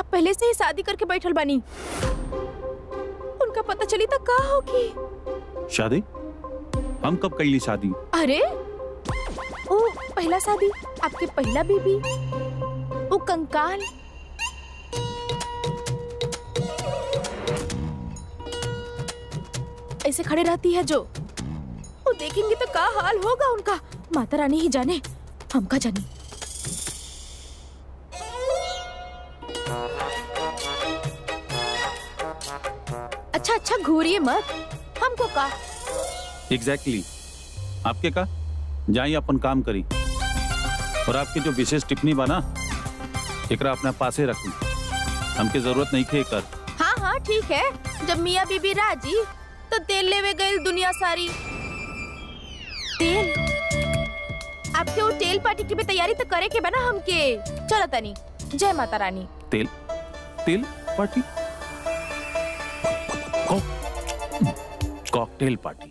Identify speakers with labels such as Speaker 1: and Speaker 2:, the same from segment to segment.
Speaker 1: आप पहले से ही शादी करके बैठल बानी। उनका पता चली तो का होगी?
Speaker 2: शादी? हम कब कैली शादी?
Speaker 1: अरे ओ पहला शादी, आपके पहला बीबी, वो कंकाल। ऐसे खड़े रहती है जो, वो देखेंगे तो क्या हाल होगा उनका। माता रानी ही जाने, हम का जाने। अच्छा अच्छा घूरिए मत, हमको का।
Speaker 2: एग्जैक्टली आपके का जाइए अपन काम करी। और आपके जो विशेष टिप्पणी बना एकरा अपना पासे रखी, हमके जरूरत नहीं खे कर।
Speaker 1: हाँ हाँ ठीक है, जब मियाँ बीबी राजी तो तेल लेवे गई दुनिया सारी। तेल? आपके वो तेल पार्टी की भी तैयारी तो करे के बना हमके। चलो तनी, जय माता रानी।
Speaker 2: तेल तेल पार्टी? Cocktail party.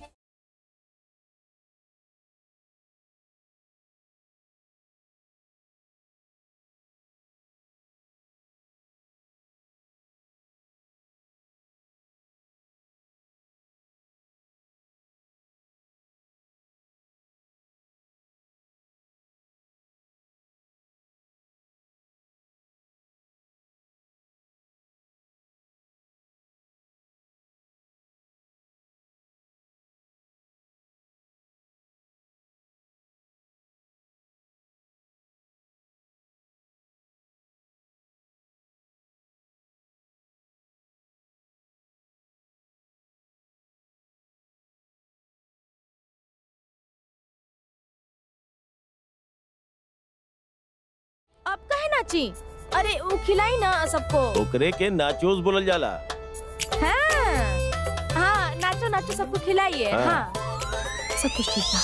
Speaker 1: अब कहे नाची? अरे वो खिलाई ना सबको।
Speaker 3: ओकरे के नाचोस बोलल जाला।
Speaker 1: हाँ हाँ नाचो नाचो सबको खिलाइए।
Speaker 3: हाँ।
Speaker 1: हाँ सब कुछ ठीक था।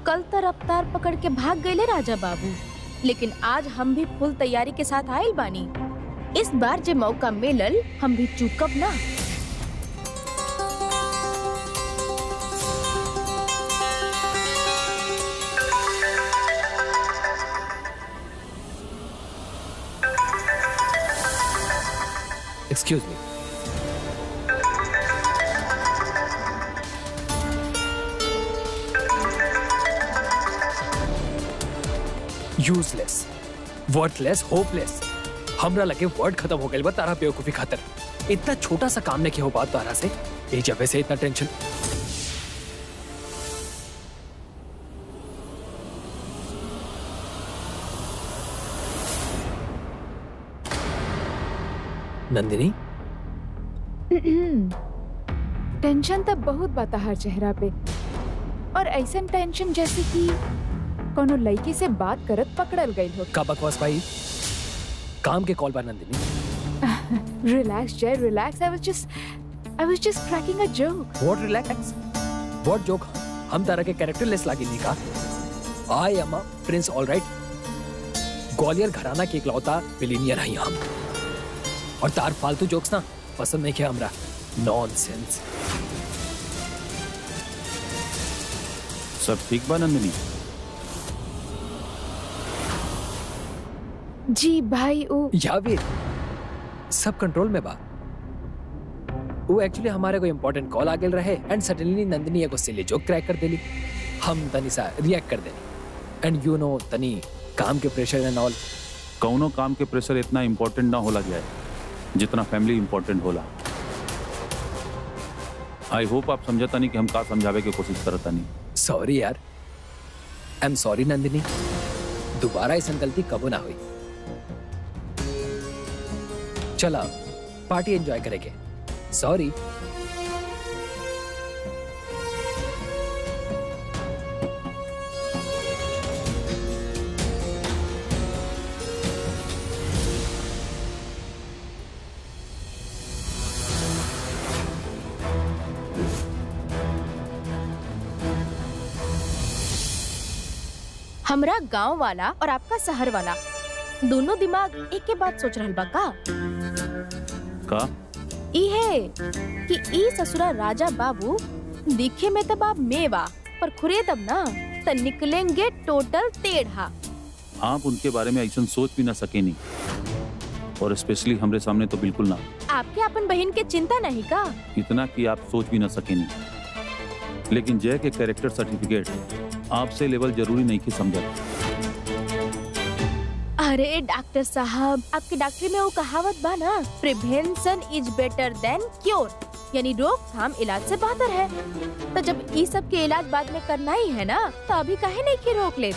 Speaker 1: कल तो रफ्तार पकड़ के भाग गए राजा बाबू, लेकिन आज हम भी फुल तैयारी के साथ आयल बानी। इस बार जे मौका मिलल हम भी चूकब ना।
Speaker 4: Excuse me. Useless, worthless, hopeless. हमरा लगे वर्ड खत्म हो गए बा तारा बेवकूफी खातर। इतना छोटा सा काम नहीं हो बात तारा से, ए जब से इतना टेंशन। नंदिनी
Speaker 5: टेंशन तो बहुत बता हर चेहरा पे, और ऐसा टेंशन जैसे कि कोनो लड़की से बात करत पकड़ल गई हो।
Speaker 4: का बकवास भाई, काम के कॉल पर नंदिनी।
Speaker 5: रिलैक्स जय relax, I was just cracking a joke.
Speaker 4: What relax? What joke? हम तारा के कैरेक्टर लेस लागे नहीं का। I am a prince, all right. Gwalior घराना के इकलौता बिलियनियर हैं हम। और तार फालतू जोक्स ना पसंद नहीं किया हमरा। नॉनसेंस।
Speaker 2: सब ठीक बा नंदिनी?
Speaker 5: जी भाई वो
Speaker 4: यावीर सब कंट्रोल में बा। वो एक्चुअली हमारे को इम्पोर्टेंट कॉल आ गेल रहे एंड सडनली नंदिनी एगो सिली जोक क्रैक कर देली। हम तनी सा रिएक्ट कर देली एंड यू नो तनी काम के प्रेशर एंड ऑल।
Speaker 2: कौनो काम के प्रेशर इतना इम्पोर्टेंट ना होला गया है जितना फैमिली इम्पोर्टेंट होला। आई होप आप समझता नहीं कि हम का समझावे की कोशिश करता नहीं।
Speaker 4: सॉरी यार, आई एम सॉरी नंदिनी, दोबारा ऐसा गलती कबो ना हुई। चला पार्टी एंजॉय करेंगे। सॉरी।
Speaker 1: हमरा गांव वाला और आपका शहर वाला दोनों दिमाग एक के बात सोच रहल बा
Speaker 2: का
Speaker 1: ई है कि ई ससुरा राजा बाबू दिखे में तब आप मेवा पर खुरे तब ना तो निकलेंगे टोटल टेढ़ा।
Speaker 2: आप उनके बारे में ऐसा सोच भी ना सके नहीं, और स्पेशली हमरे सामने तो बिल्कुल ना।
Speaker 1: आपके अपन बहन के चिंता नहीं का?
Speaker 2: इतना कि आप सोच भी ना सके नहीं। लेकिन जय के कैरेक्टर सर्टिफिकेट आपसे लेवल जरूरी नहीं कि समझा।
Speaker 1: अरे डॉक्टर साहब, आपके डॉक्टरी में वो कहावत बा ना, prevention is better than cure, यानी रोकथाम इलाज से बेहतर है। तो जब ये सब के इलाज बाद में करना ही है ना, तो अभी काहे नहीं की रोक ले।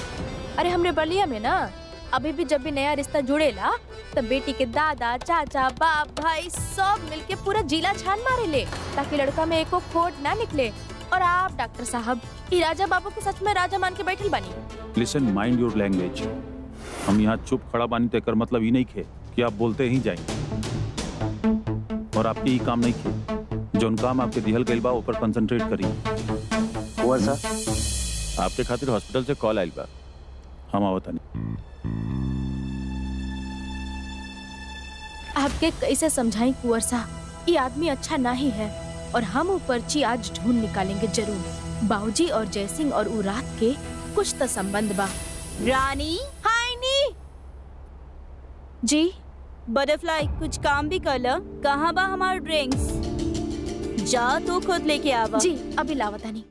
Speaker 1: अरे हमरे बलिया में ना अभी भी जब भी नया रिश्ता जुड़ेला तब बेटी के दादा चाचा बाप भाई सब मिलके पूरा जिला छान मारे ले, ताकि लड़का में एको खोट ना निकले। और आप डॉक्टर साहब ई राजा बाबू के सच में राजा मान के बैठल बानी।
Speaker 2: लिसन, माइंड योर लैंग्वेज। हम यहाँ चुप खड़ा बानी तेकर मतलब ये नहीं खे कि आप बोलते ही जाएं, और आपके ये काम नहीं खे। जो काम आपके दिहल गइल बा ऊपर कंसंट्रेट करी।
Speaker 3: हुआ सर, आपके खातिर हॉस्पिटल से कॉल आइल बा।
Speaker 2: हम आवत नहीं।
Speaker 1: आपके कैसे समझाई कुंवर सा, ये आदमी अच्छा नहीं है और हम वो पर्ची आज ढूंढ निकालेंगे जरूर। बाबूजी और जयसिंह और उ रात के कुछ तो संबंध बा।
Speaker 6: रानी,
Speaker 1: हाय नी जी।
Speaker 6: बटरफ्लाई कुछ काम भी कर लो। कहाँ बा हमारे ड्रिंक्स? जा तो खुद लेके आवा।
Speaker 1: जी अभी लावता नहीं।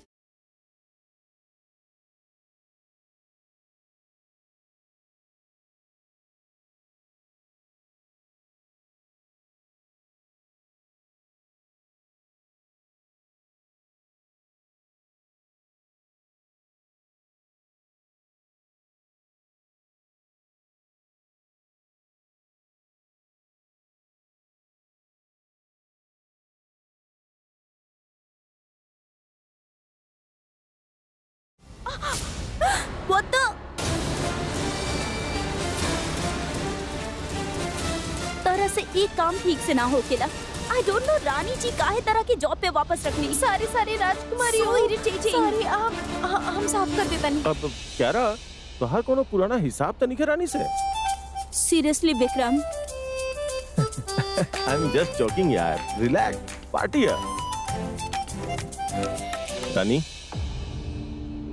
Speaker 6: What the? तरह से एक काम ठीक से ना हो केला। I don't know रानी जी काहे तरह की जॉब पे वापस रखनी।
Speaker 1: सारी राजकुमारी
Speaker 6: So irritating.
Speaker 1: सॉरी, हम साफ कर देता नहीं।
Speaker 3: अब क्या रहा तो हर कोनो पुराना हिसाब तो नहीं रानी से।
Speaker 6: Seriously Vikram,
Speaker 3: I am just joking यार, रिलैक्स, पार्टी है। रानी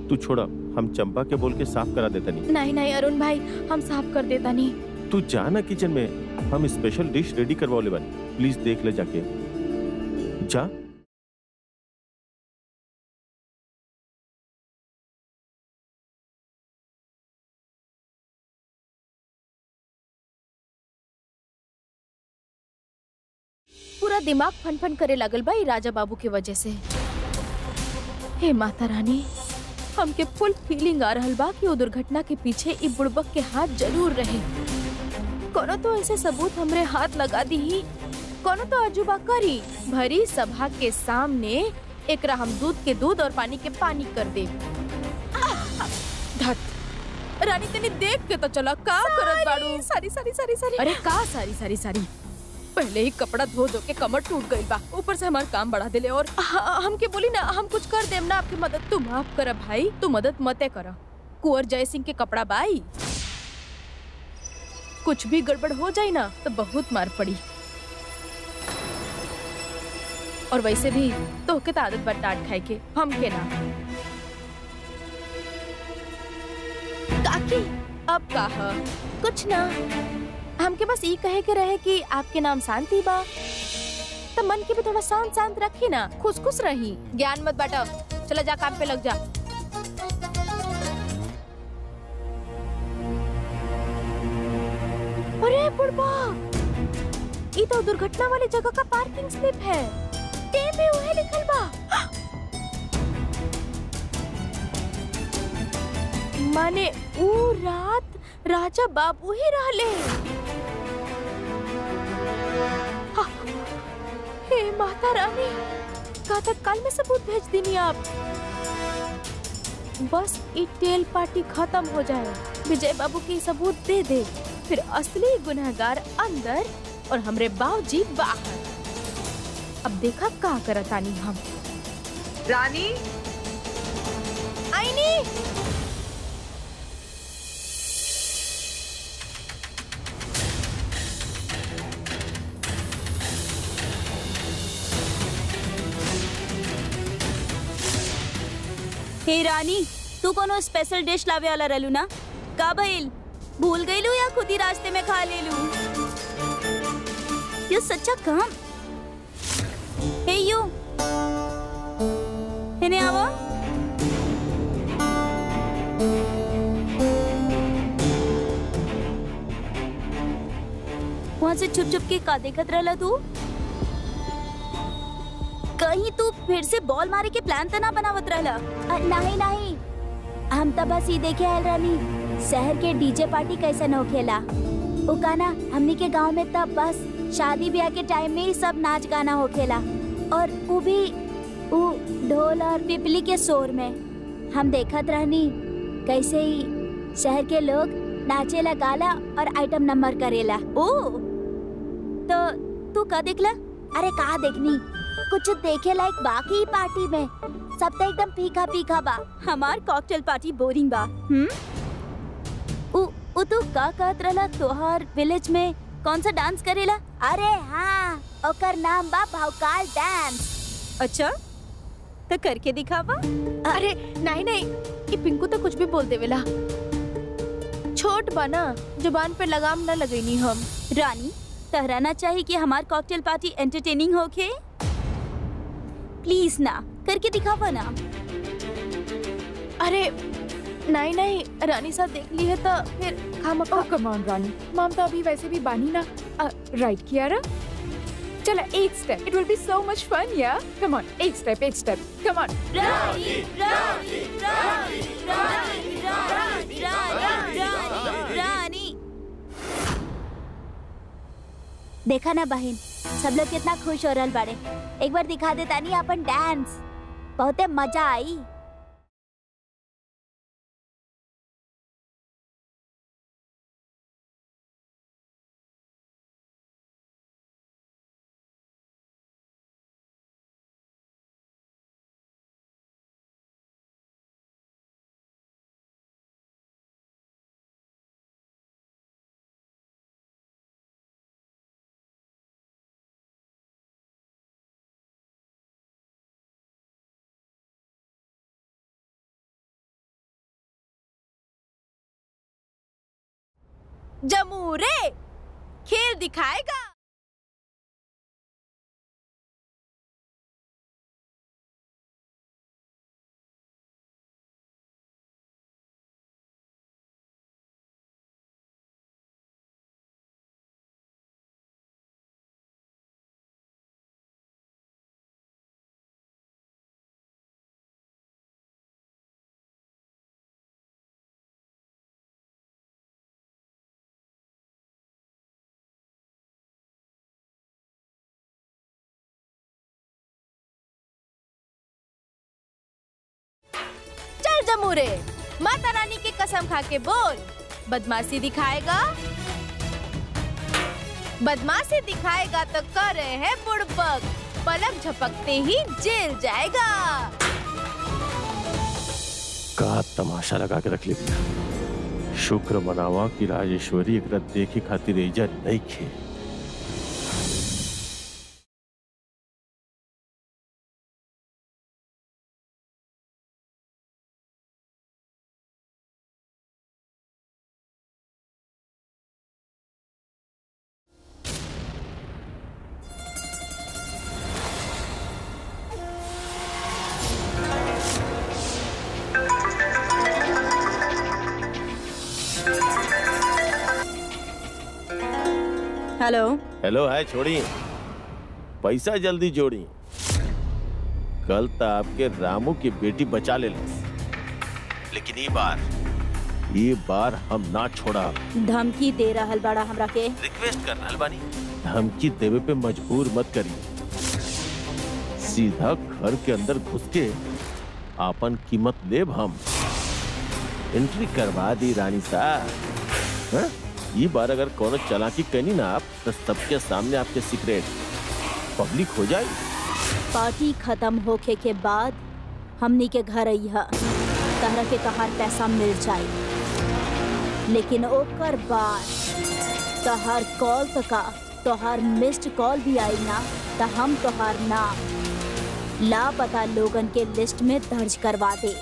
Speaker 3: तू छोड़ा, हम चंपा के बोल के साफ करा देता नहीं।
Speaker 1: नहीं अरुण भाई, हम साफ कर देता नहीं।
Speaker 3: तू जा ना किचन में, हम स्पेशल डिश रेडी करवाओ बन। प्लीज देख ले जाके, जा।
Speaker 1: पूरा दिमाग फन करे लगल बा राजा बाबू के वजह से। हे माता रानी, हमके फुल फीलिंग आ रहल बा कि वो दुर्घटना के पीछे इ बुड़बक के हाथ जरूर रहे। कोनो तो ऐसे सबूत हमरे हाथ लगा दी ही, कोनो तो अजूबा करी। भरी सभा के सामने एकरा हम दूध के दूध और पानी के पानी कर दे। धत रानी तेने देख के तो चला का करत बाड़ू। सारी अरे का सारी पहले ही कपड़ा धो के कमर टूट गई बा, ऊपर से हमारा काम बढ़ा दिले। और हमके बोली ना हम कुछ कर देम ना आपकी मदद। तू माफ कर भाई, तू मदद मते कर। कुंवर जयसिंह के कपड़ा बाई, कुछ भी गड़बड़ हो जाए ना तो बहुत मार पड़ी। और वैसे भी तो के आदत बा डांट खाए के, हम के ना। काकी अब कहा कुछ ना, हमके बस ये कहे के रहे कि आपके नाम शांति बा, तो मन के भी थोड़ा शांत रखी ना, खुश रही। ज्ञान मत बांटो, चला जा काम पे लग जा। अरे बुढ़बा, ये तो दुर्घटना वाली जगह का पार्किंग स्लिप है। टेप पे उहे लिखल बा। माने ऊ रात राजा बाबू ही रहले। हे माता रानी, का तत्काल में सबूत भेज दीनी आप। बस ये टेल पार्टी खत्म हो जाए, विजय बाबू के सबूत दे दे, फिर असली गुनहगार अंदर और हमरे बाबूजी बाहर। अब देखा का करतानी हम।
Speaker 7: रानी,
Speaker 1: आईनी
Speaker 6: हे रानी, तू कोनो स्पेशल डिश लावे वाला रहलू ना? का भइल? भूल गईलू या खुद ही रास्ते में खा लेलू? ये सच्चा काम। हे यू, इन्हें आवा। वहाँ से छुप छुप के का देखत रहला तू? कहीं तू फिर से बॉल मारे के प्लान तो ना बनावत रहला?
Speaker 8: नहीं नहीं, हम तो बस ये देखे आयल रानी शहर के डीजे पार्टी कैसे न होखेला। वो गाना हमनी के गांव में तब बस शादी ब्याह के टाइम में ही सब नाच गाना होखेला, और वो भी वो ढोल और पिपली के शोर में। हम देखत रहनी कैसे ही शहर के लोग नाचेला, गाला और आइटम नंबर करेला।
Speaker 6: ओ, तो तू का देखला?
Speaker 8: अरे कहा देखनी, कुछ देखे लायक बाकी पार्टी में सब तो एकदम फीका फीका बा।
Speaker 6: हमार कॉकटेल पार्टी बोरिंग बा। उ तू का कहत रहला तोहार विलेज में कौन सा डांस करेला?
Speaker 8: अरे हाँ, ओकर नाम बा भौकाल डांस।
Speaker 6: अच्छा, तो करके दिखावा।
Speaker 1: अरे नहीं नहीं, ये पिंकू तो कुछ भी बोल देवेला। छोट बना, जुबान पे लगाम न लगेनी हम।
Speaker 6: रानी, तहराना चाहिए कि हमार कॉकटेल पार्टी एंटरटेनिंग होके। प्लीज ना, करके दिखावा ना।
Speaker 1: अरे नहीं नहीं, रानी साहब देख ली है तो फिर
Speaker 5: ओह कम ऑन रानी, मॉम तो अभी वैसे भी बानी ना। राइट कियारा, चला एक step, it will be so much fun या। कम ऑन, एक step come on.
Speaker 6: Rani Rani Rani Rani Rani Rani Rani.
Speaker 8: देखा ना बहन, सब लोग कितना खुश हो रहल बाड़े। एक बार दिखा दे तानी अपन डांस, बहुते मजा आई।
Speaker 1: जमूरे खेल दिखाएगा। जमूरे, माता रानी की कसम खा के बोल, बदमाशी दिखाएगा? बदमाशी दिखाएगा तो कर रहे हैं बुड़बक, पलक झपकते ही जेल जाएगा।
Speaker 3: का तमाशा लगा के रख लिया। शुक्र मनावा कि राजेश्वरी एकरा देखे खातिर एजा नहीं खे।
Speaker 6: हेलो
Speaker 3: हेलो, है छोड़ी, पैसा जल्दी जोड़ी। कल तो आपके रामू की बेटी बचा ले, लेकिन ये बार हम ना छोड़ा।
Speaker 6: धमकी दे रहल बड़ा हमरा के?
Speaker 3: रिक्वेस्ट कर रहल बानी, धमकी देवे पे मजबूर मत करिए। सीधा घर के अंदर घुस के आपन कीमत लेब हम। एंट्री करवा दी रानी साहब। ये बार अगर कोनो चालाकी कनी ना आप, तो सबके सामने आपके सीक्रेट पब्लिक हो जाए।
Speaker 6: पार्टी खत्म होके के बाद हमनी के घर अइहा, तहरा के तहार पैसा मिल जाए, लेकिन ओकर बाद तहार कॉल तका, तोहार मिस्ड कॉल भी आई ना, तो हम तोहार नाम लापता लोगन के लिस्ट में दर्ज करवा दे।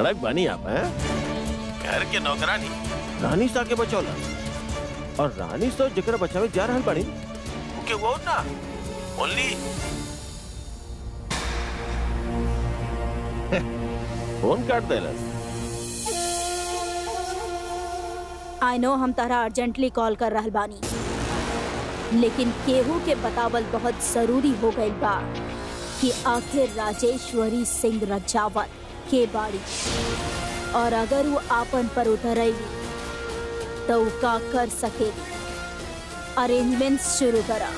Speaker 3: कड़क बानी आप हैं? घर के नौकरानी रानी सा के बचौला और रानी तो जकरा बचावे जा रहल बानी ओके वो ना ओनली फोन काट देलस।
Speaker 6: आई नो हम तारा अर्जेंटली कॉल कर रहल बानी, लेकिन केहू के बतावल बहुत जरूरी हो गई बा कि आखिर राजेश्वरी सिंह रजावत के बाड़ी, और अगर वो आपन पर उतरेगी तो वो का कर सकेगी। अरेंजमेंट्स शुरू करा।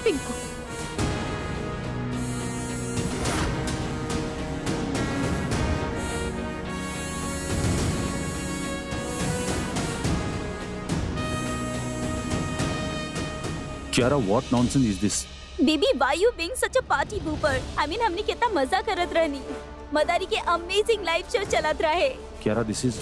Speaker 1: Pinku,
Speaker 2: Kiara, what nonsense is this?
Speaker 6: Baby why you being such a party बूपर? I mean हमने कितना मजा करत रहनी। मदारी के अमेजिंग लाइव शो चलत रहे।
Speaker 2: Kiara, this is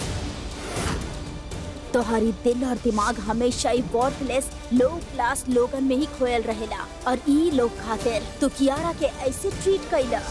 Speaker 6: तोहरी दिल और दिमाग हमेशा ही वर्थलेस लो क्लास लोगन में ही खोयल रहेला, और ई लोग खातिर तो कियारा के ऐसे ट्रीट कइला।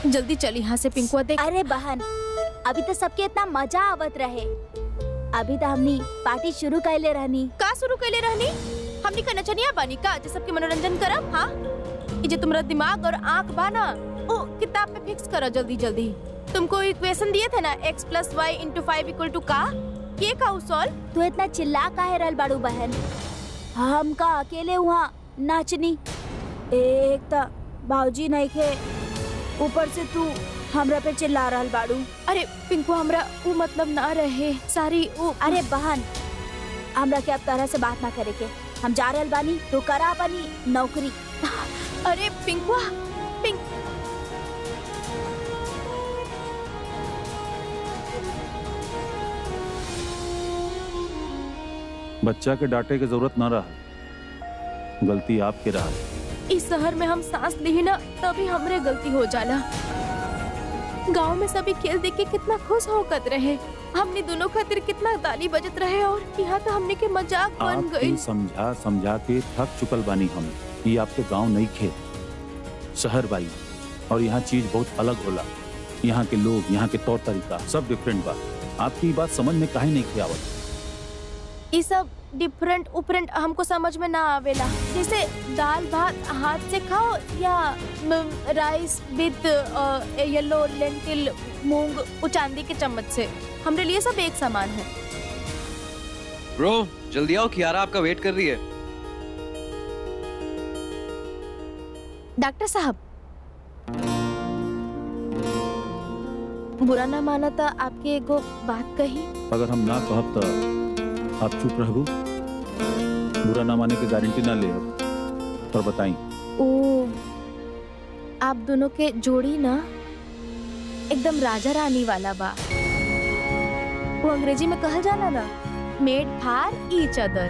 Speaker 1: जल्दी चल यहाँ से पिंकुआ, देख।
Speaker 6: अरे बहन, अभी तो सबके इतना मजा आवत रहे। अभी तो हमनी पार्टी शुरू कैले रहनी।
Speaker 1: का शुरू कैले रहनी? हमनी का नचनिया बानी का जो सबके मनोरंजन करब? हाँ, ये जो तुम्हारा दिमाग और आँख बा ना, ओ किताब पे फिक्स करो जल्दी जल्दी। तुमको इक्वेशन दिए थे ना, x + y × 5 = का? ये का सॉल्व?
Speaker 6: तू इतना चिल्ला काहे रहल बाड़ू बहन? हम का अकेले वहाँ नाचनी? एक तो बाबूजी नहीं खे, ऊपर से तू हमरा पे चिल्ला रहल बाड़ू।
Speaker 1: अरे पिंकू, हमरा वो मतलब ना रहे, सारी वो।
Speaker 6: अरे बहन, हमरा के अब तरह से बात ना करे के। हम जा रहल बानी, तो करा बनी नौकरी।
Speaker 1: अरे पिंकुआ,
Speaker 2: बच्चा के डांटे की जरूरत ना रहा, गलती आपके रहा।
Speaker 1: इस शहर में हम सांस ली ना तभी हमरे गलती हो जाला। गांव में सभी खेल देख के कितना खुश होकर रहे, हमने दोनों खातिर कितना ताली बजत रहे, और यहाँ तो हमने के मजाक बन गई।
Speaker 2: समझा समझा के थक चुकल बानी हम। ये आपके गांव नहीं खे, शहर बाई, और यहाँ चीज बहुत अलग होला। यहाँ के लोग, यहाँ के तौर तरीका सब डिफरेंट बा। आपकी बात समझ में काहे नहीं के आवत?
Speaker 1: ये सब डिफरेंट उपरेंट हमको समझ में ना आवेला। जैसे दाल भात हाथ से खाओ या राइस विद येलो लेंटिल मूंग चांदी के चम्मच से, हमरे लिए सब एक समान है।
Speaker 9: ब्रो जल्दी आओ, कियारा आपका वेट कर रही है।
Speaker 1: डॉक्टर साहब बुरा ना माना था आपके एगो बात कही।
Speaker 2: अगर हम ना कहब तो आप चुप रहबू, बुरा ना माने की गारंटी ना ले और बताई।
Speaker 1: ओ, आप दोनों के जोड़ी ना एकदम राजा रानी वाला बा। वो अंग्रेजी में कहल जाला ना, मेड फॉर ईच अदर।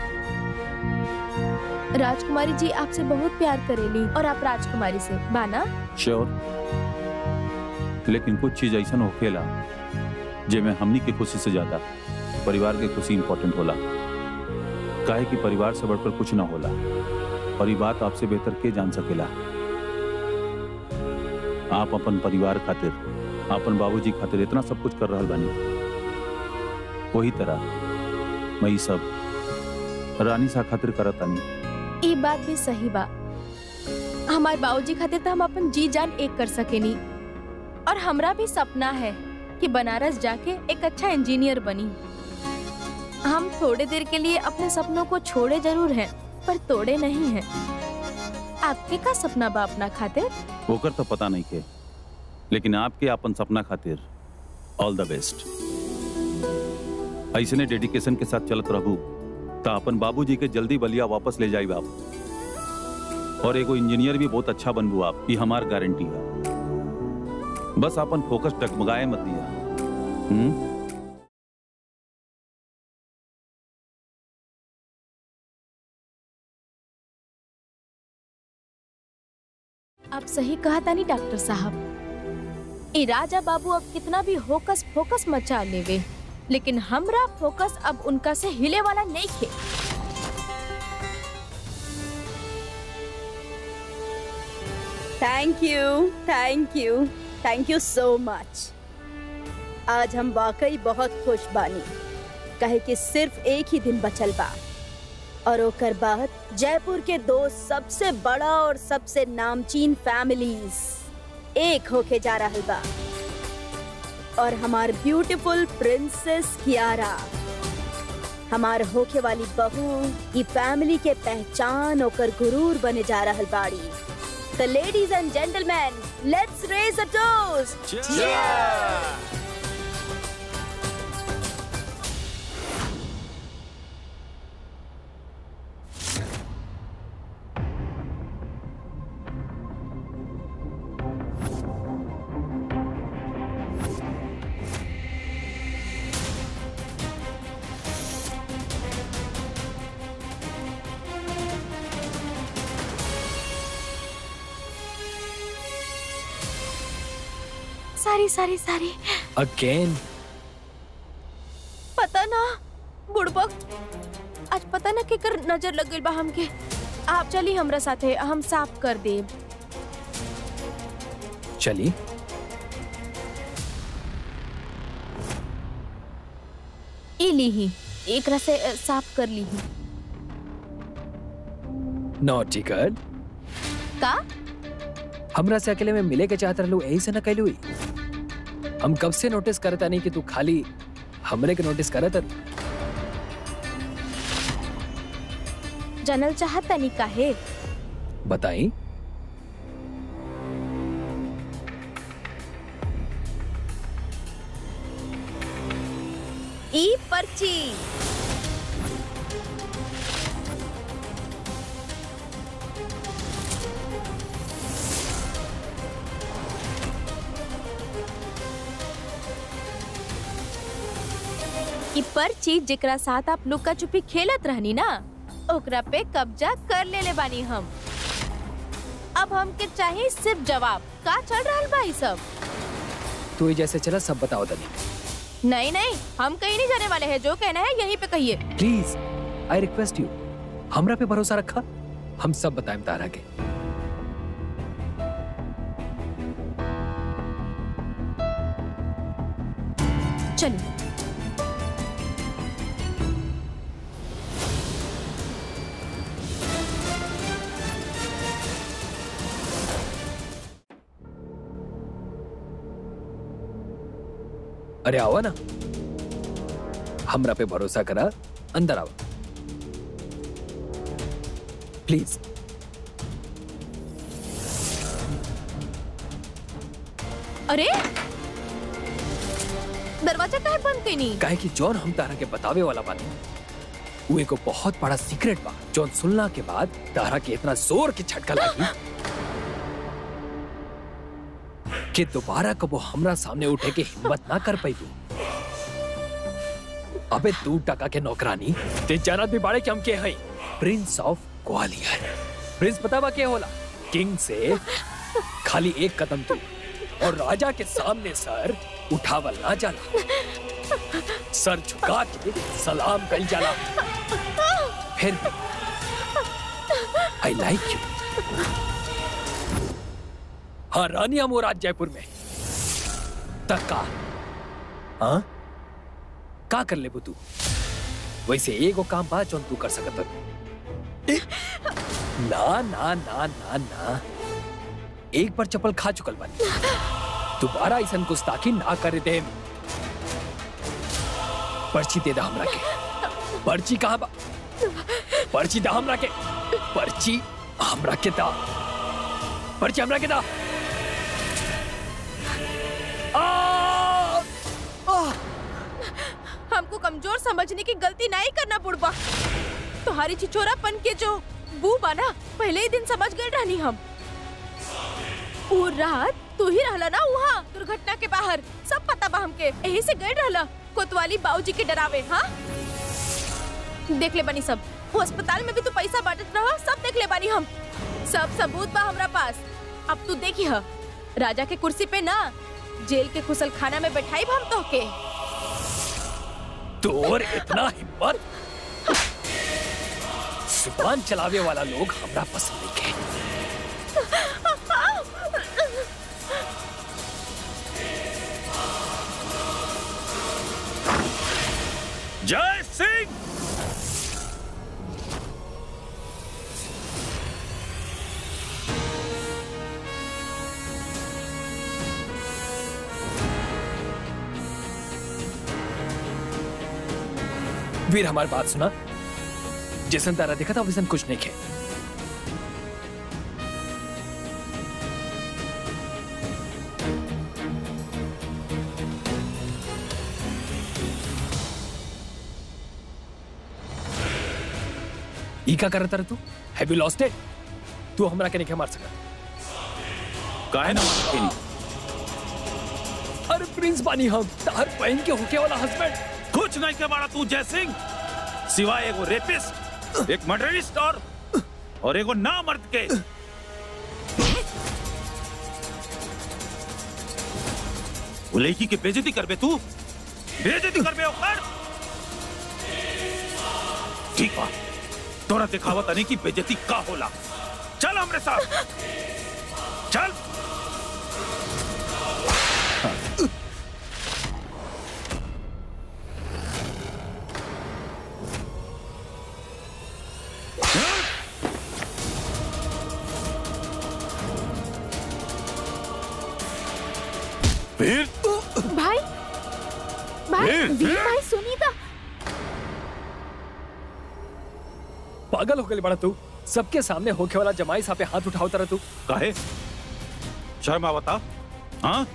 Speaker 1: राजकुमारी जी आपसे बहुत प्यार करेली और आप राजकुमारी से बाना।
Speaker 2: श्योर, लेकिन कुछ चीज ऐसा होखेला जेमे हमनी की खुशी से ज्यादा परिवार की खुशी इंपॉर्टेंट होला। काहे कि परिवार से बढ़कर कुछ ना होला और ये बात आपसे बेहतर के जान सकेला। आप अपन परिवार खातिर, अपन बाबूजी खातिर इतना सब कुछ कर रहल बानी, वही तरह मैं सब रानी सा खातिर करत आनी।
Speaker 1: ये बात भी सही बा। हमारे बाबूजी खातिर तो हम अपन जी जान एक कर सकेनी और हमरा भी सपना है कि बनारस जाके एक अच्छा इंजीनियर बनी। हम थोड़े देर के लिए अपने सपनों को छोड़े जरूर हैं, पर तोड़े नहीं हैं। आपके का सपना बा अपना खातिर?
Speaker 2: ओकर तो पता नहीं के, लेकिन आपके अपन सपना खातिर ऑल द बेस्ट। ऐसे ने डेडिकेशन के साथ चलत रहू तो अपन बाबूजी के जल्दी बलिया वापस ले जाई बाप, और एगो इंजीनियर भी बहुत अच्छा बनबू आप, ये हमार गारंटी है। बस अपन फोकस डगमगाए मत दिया।
Speaker 1: आप सही कहा था नहीं डॉक्टर साहब। ए राजा बाबू अब कितना भी होकस फोकस मचा लेवे, लेकिन हमरा फोकस अब उनका से हिले वाला नहीं खे।
Speaker 6: Thank you, thank you, thank you so much. आज हम वाकई बहुत खुश बानी, कहे कि सिर्फ एक ही दिन बचल बा और ओकर बाद जयपुर के दो सबसे बड़ा और सबसे नामचीन फैमिलीज एक होके जा रहल बा। और हमार ब्यूटीफुल प्रिंसेस कियारा, हमार होके वाली बहू, ये फैमिली के पहचान ओकर गुरूर बने जा रहल बाड़ी। तो ladies and gentleman, lettuce raise a toast. Cheers!
Speaker 1: सारी
Speaker 4: अगेन
Speaker 1: पता ना बुड़बक, आज पता ना केकर नजर लग गई बा हमके। आप चली हमरा साथे, हम साफ कर देब।
Speaker 4: चली।
Speaker 1: ई लीही, एकरा से साफ कर लीही।
Speaker 4: नॉटी गर्ल,
Speaker 1: का
Speaker 4: हमरा से अकेले में मिले के चाहत रहलू, यही से न कहलू। हम कब से नोटिस करता नहीं कि तू खाली हमरे के नोटिस करत।
Speaker 1: जानल चाहता नहीं काहे?
Speaker 4: बताई।
Speaker 1: ई पर्ची पर्ची जेकरा साथ आप लुका छुपी खेलत रहनी ना, ओकरा पे कब्जा कर ले बानी हम। अब हमके चाहिए सिर्फ जवाब, का चल रहा बा ई सब?
Speaker 4: तू जैसे चला सब बताओ तनी।
Speaker 1: नहीं, हम कहीं नहीं जाने वाले हैं। जो कहना है यहीं पे कहिए।
Speaker 4: प्लीज, आई रिक्वेस्ट यू, हमरा पे भरोसा रखा, हम सब बताएं तारा के।
Speaker 1: चलिए।
Speaker 4: अरे आवा ना, हमरा पे भरोसा करा, अंदर आवा प्लीज।
Speaker 1: अरे दरवाजा काहे बंद कइनी?
Speaker 4: काहे कि जॉन हम तारा के बतावे वाला बानी वो एगो बहुत बड़ा सीक्रेट बा जॉन सुनला के बाद तारा के इतना जोर के झटका लागी कि दोबारा कबो हमरा सामने उठे के हिम्मत ना कर पाई। अबे 2 टका के नौकरानी ते जानत भी बाड़े कि हम के हई प्रिंस ऑफ ग्वालियर। प्रिंस पता बा के होला? किंग से खाली 1 कदम दूर और राजा के सामने सर उठावल ना जाला, सर झुका के सलाम कल जाला। फिर भी आई लाइक यू। हाँ रानी अमोराज जयपुर में तका हाँ का कर ले तू? वैसे एगो काम बा जौन तू कर सकत ना ना ना ना ना एक बार चप्पल खा चुकल बानी, दोबारा ऐसा गुस्ताखी ना करे दे। पर्ची दे दा हमरा के। पर्ची कहाँ बा? पर्ची दा हमरा के। पर्ची हमरा के दा। पर्ची हमरा के दा।
Speaker 1: हमको कमजोर समझने की गलती नहीं करना बुढ़बा। तुम्हारी छिछोरापन के जो बू बाना पहले ही दिन समझ गए रहनी हम। वो रात तू ही रहला ना वहाँ दुर्घटना के बाहर, सब पता बा हमके। यही से गए रहला कोतवाली बाबूजी के डरावे। हाँ देख ले बानी सब, वो अस्पताल में भी तू पैसा बांटत रहा, सब देख ले बानी हम। सब सबूत बा हमरा पास। अब तू देखी है राजा के कुर्सी पे ना जेल के कुशल खाना में बैठाई हम तो के।
Speaker 4: तोर इतना हिम्मत? जुबान चलावे वाला लोग हमरा पसंद नहीं के।
Speaker 2: जय सिंह।
Speaker 4: वीर हमारी बात सुना, जैसन तारा देखा था वैसन कुछ नहीं खे। ई का करत रह तू? Have you lost it? तू हमरा के नहीं मार सकत।
Speaker 2: काहे ना मार सकेनी?
Speaker 4: अरे प्रिंस बानी हम, तार बहन के होके वाला हस्बैंड।
Speaker 2: कुछ नहीं के बाड़ा तू जय सिंह, सिवाय एगो रेपिस्ट, एक मर्डरिस्ट और एगो नामर्द के। वो लड़की के बेइज्जती करबे तू? बेइज्जती करबे ओकर? ठीक बा, तोरा दिखावत नहीं कि बेइज्जती का होला। चल हमरे साथ चल। वीर
Speaker 5: भाई वीर भाई सुनीता
Speaker 4: पागल हो गई बड़ा तू। सबके सामने होके वाला जमाई साहब पे हाथ उठाओ तरह तू।
Speaker 2: काहे? शर्म आवता? हाँ?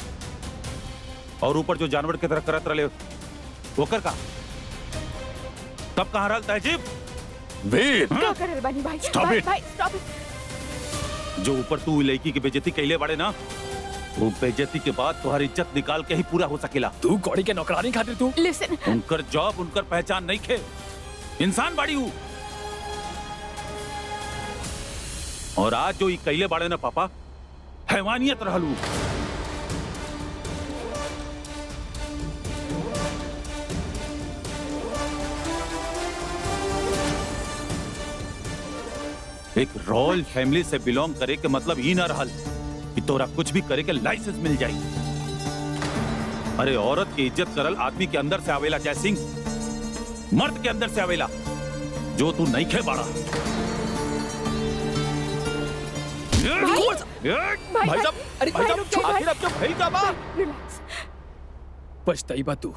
Speaker 2: और ऊपर जो जानवर की तरह करत रहे वो कर का? तब कहाँ रहल तहजीब?
Speaker 3: वीर
Speaker 5: क्या कर रहे बानी भाई?
Speaker 2: Stop it.
Speaker 5: भाई स्टॉप इट।
Speaker 2: जो ऊपर तू लड़की की बेइज्जती कैले बाड़े ना, वो बेइज्जती के बाद तुम्हारी इज्जत निकाल के ही पूरा हो सकेला।
Speaker 4: तू कौड़ी के नौकरानी खातिर तू।
Speaker 5: लिसन,
Speaker 2: उनकर जॉब उनकर पहचान नहीं खे, इंसान बाड़ी हूँ। और आज जो ये कैले बाड़े ना पापा, हैवानियत रहलू। एक रॉयल फैमिली से बिलोंग करे के मतलब ही ना रहल कि तोरा कुछ भी करे के लाइसेंस मिल जाई। अरे औरत की इज्जत करल आदमी के अंदर से आवेला जय सिंह, मर्द के अंदर से आवेला, जो तू नहीं खे बाड़ा।
Speaker 4: भाई साहब, अरे भाई साहब, आखिर अब जो भइल का बा?
Speaker 5: रिलैक्स।
Speaker 4: पछताई तू।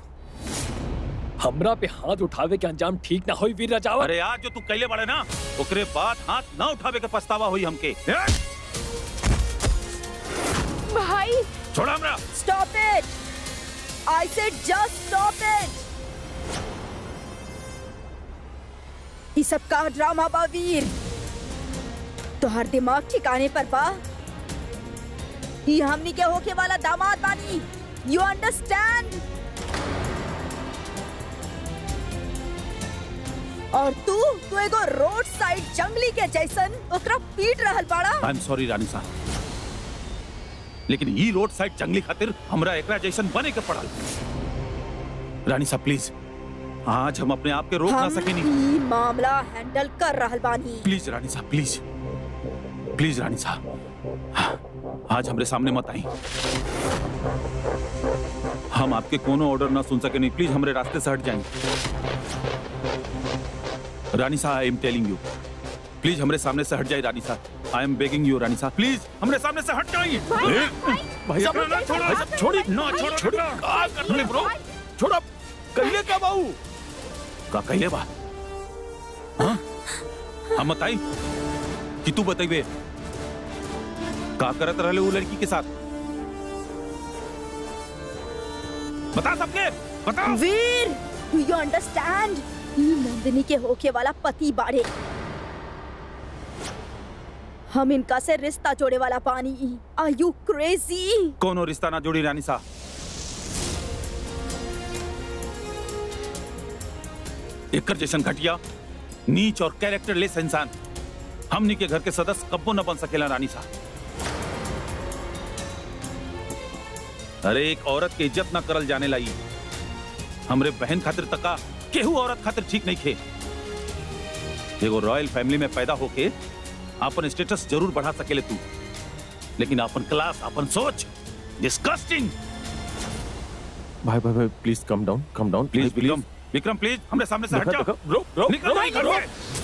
Speaker 4: हमरा पे हाथ उठावे के अंजाम ठीक ना होई वीर राजावत।
Speaker 2: अरे आज जो तू कैले बाड़े ना, ओकरे बाद हाथ ना उठावे के पछतावा हुई हमके।
Speaker 5: भाई
Speaker 2: छोड़ा हमरा।
Speaker 6: Stop it. I said just stop it. ये सब का ड्रामा बा वीर। तोहर दिमाग ठिकाने पर बा। ये हमनी के होके वाला दामाद बानी। You understand? और तू एगो रोड साइड जंगली के जैसन ओकरा पीट रहल बाड़ा।
Speaker 2: आई एम सॉरी रानी साहब, लेकिन ई रोड साइड जंगली खातिर हमरा एकरा जैसन बने के पड़ल। रानी साहब प्लीज, आज हम अपने आप के रोक ना सकेनी।
Speaker 6: ई मामला हैंडल कर रहल बानी।
Speaker 2: प्लीज रानी साहब, प्लीज प्लीज रानी साहब, आज हमरे सामने मत आई। हम आपके कोनो ऑर्डर ना सुन सके नहीं, प्लीज हमरे रास्ते से हट जाएं। रानी साहब I am telling you, please हमरे सामने से हट जाए। रानी साहब आई एम बेगिंग यू। रानी साहब प्लीज हमरे सामने से हट जाइए।
Speaker 3: भैया छोड़ी ना, छोड़ी का कर रहे ब्रो, छोड़ा कहिले का बाऊ
Speaker 2: का कहिले बा। हाँ हम बताई कि तू बताइबे का करत रहले वो लड़की के साथ। बता सबके बता।
Speaker 6: वीर, do you understand? ये नंदिनी के होके वाला पति बाड़े। हम इनका से रिश्ता जोड़े वाला पानी। Are you crazy?
Speaker 2: कोनो रिश्ता ना जोड़ी रानी साहब। एकर जैसन घटिया, नीच और कैरेक्टरलेस इंसान हमनी के घर के सदस्य कब्बो न बन सकेला रानी साहब। अरे एक औरत के इज्जत ना करल जाने लाई। हमरे बहन खातिर तका केहू औरत खातिर ठीक नहीं खे। एगो रॉयल फैमिली में पैदा होके अपन स्टेटस जरूर बढ़ा सकेले तू, लेकिन अपन क्लास, अपन सोच डिस्गस्टिंग।
Speaker 3: भाई भाई भाई please come down,
Speaker 2: please Vikram, Vikram please हमरे सामने से हट जा।
Speaker 3: ब्रो
Speaker 2: निकल नहीं घर से।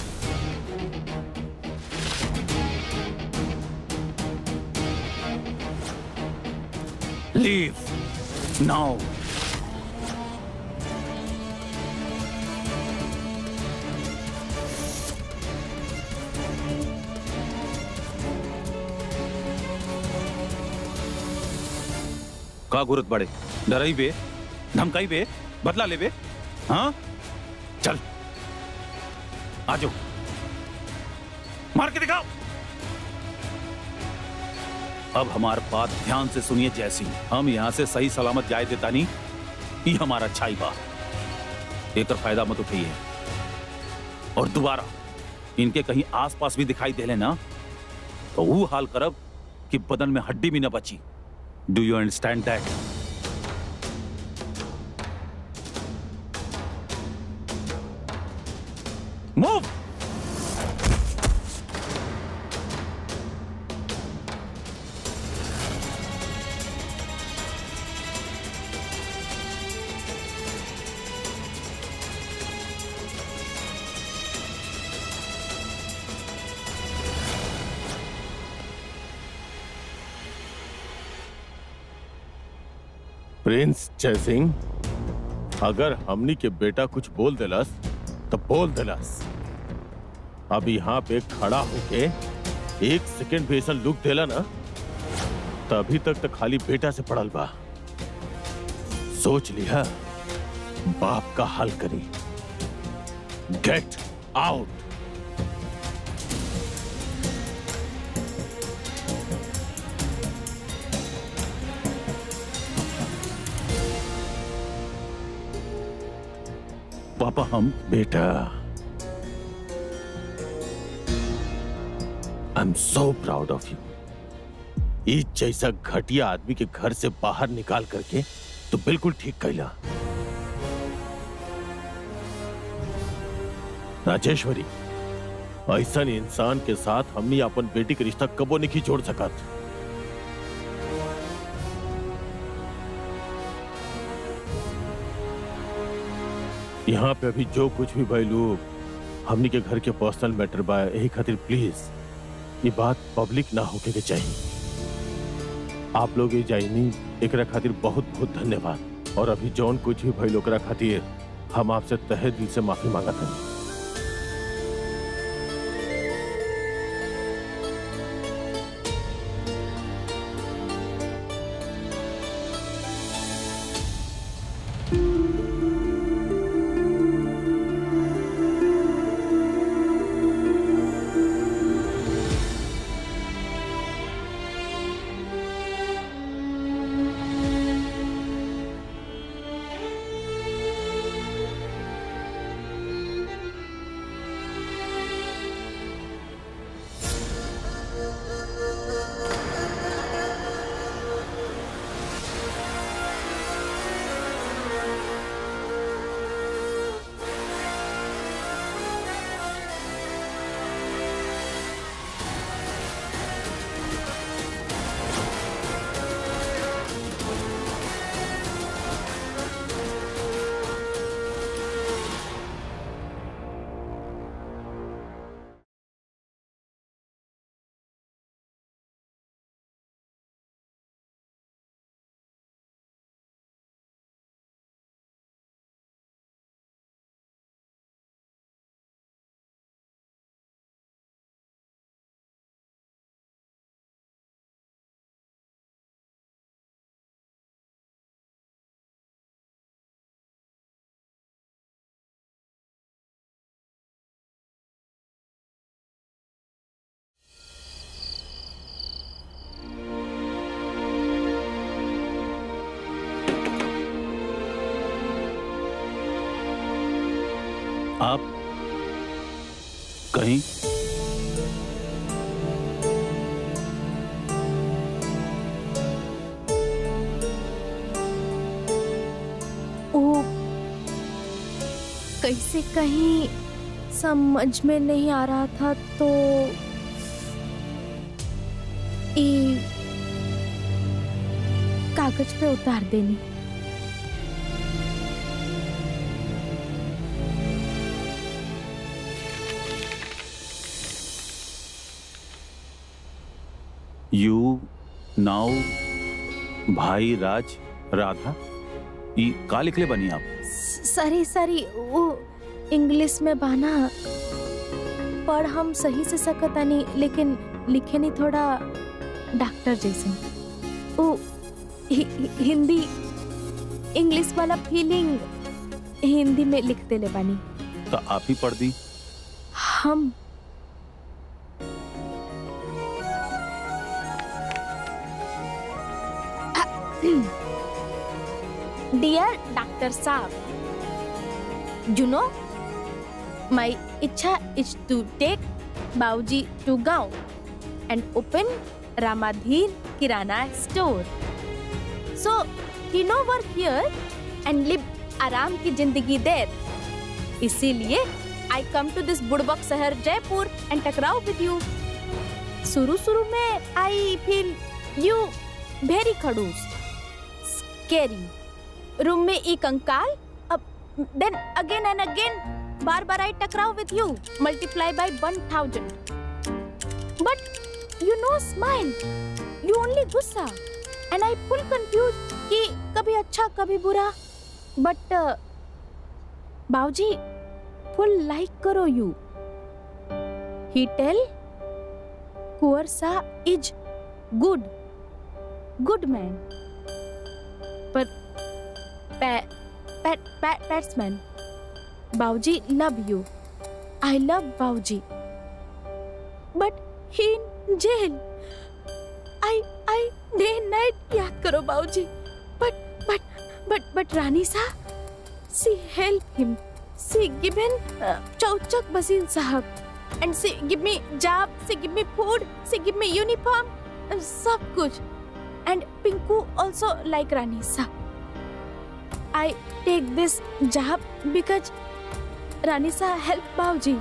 Speaker 2: Leave now. का गुरत बड़े, डराई बे, धमकाई बे, बदला ले बे। हाँ चल आ जाओ, मार के दिखाओ। अब हमार बात ध्यान से सुनिए जैसी, हम यहाँ से सही सलामत जाए देता नहीं, ये हमारा अच्छाई बा। एक फायदा मत उठाइए और दोबारा इनके कहीं आसपास भी दिखाई दे लेना तो वो हाल करब कि बदन में हड्डी भी न बची। Do you understand that? Move.
Speaker 3: Prince जय सिंह, अगर हमनी के बेटा कुछ बोल देलस तो बोल देलस। अब यहाँ पे खड़ा होके एक सेकंड भी ऐसा लुक देला ना तो अभी तक तो खाली बेटा से पड़ल बा। सोच लिया बाप का हाल करी। Get out.
Speaker 2: पापा हम
Speaker 3: बेटा, I am so proud of you. इस जैसा घटिया आदमी के घर से बाहर निकाल करके तो बिल्कुल ठीक कैला। राजेश्वरी, ऐसा इंसान के साथ हमने अपन बेटी के रिश्ता कबो नहीं जोड़ सकत। यहाँ पे अभी जो कुछ भी भाई लोग हमनी के घर के पर्सनल मैटर बा, यही खातिर प्लीज ये बात पब्लिक ना होके के चाहिए। आप लोग ये जाइनी एकरा खातिर बहुत बहुत धन्यवाद। और अभी जौन कुछ भी भाई लोग खातिर हम आपसे तहे दिल से माफी मांगत हैं।
Speaker 2: कहीं
Speaker 1: ओ, कैसे कहीं समझ में नहीं आ रहा था तो ये कागज पे उतार देनी।
Speaker 2: यू नाउ भाई राज राधा ई का लिखले बनी आप?
Speaker 1: सरी वो इंग्लिश में बाना पर हम सही से सकता नहीं, लेकिन लिखे नहीं थोड़ा डॉक्टर जैसे। वो हिंदी इंग्लिश वाला फीलिंग हिंदी में लिख देले बानी।
Speaker 2: तो आप ही पढ़ दी।
Speaker 1: हम डियर डॉक्टर साहब, you know, my इच्छा is to take बाबूजी to गांव and open Ramadhir Kirana store. So he no work here and live आराम की जिंदगी there. इसीलिए I come to this बुड़बक शहर जयपुर and टकराव with you. शुरू में I feel you very खड़ूस, scary. रूम में एक कंकाल, अब then again and again bar I टकराव with you, multiply by 1000. But you no smile, you only गुस्सा, and I full confused कि कभी अच्छा कभी बुरा. But बाबूजी full like करो you. He tell कुंवरसा is good man. पर Batsman, Bauji love you. I love Bauji. But he in jail. I day and night याद करो Bauji. But Rani Sa, she help him. She give him Chauchak Basil Sahab, and she give me job. She give me food. She give me uniform. सब कुछ. And Pinku also like Rani Sa. I take this job because Ranisa help Bauji.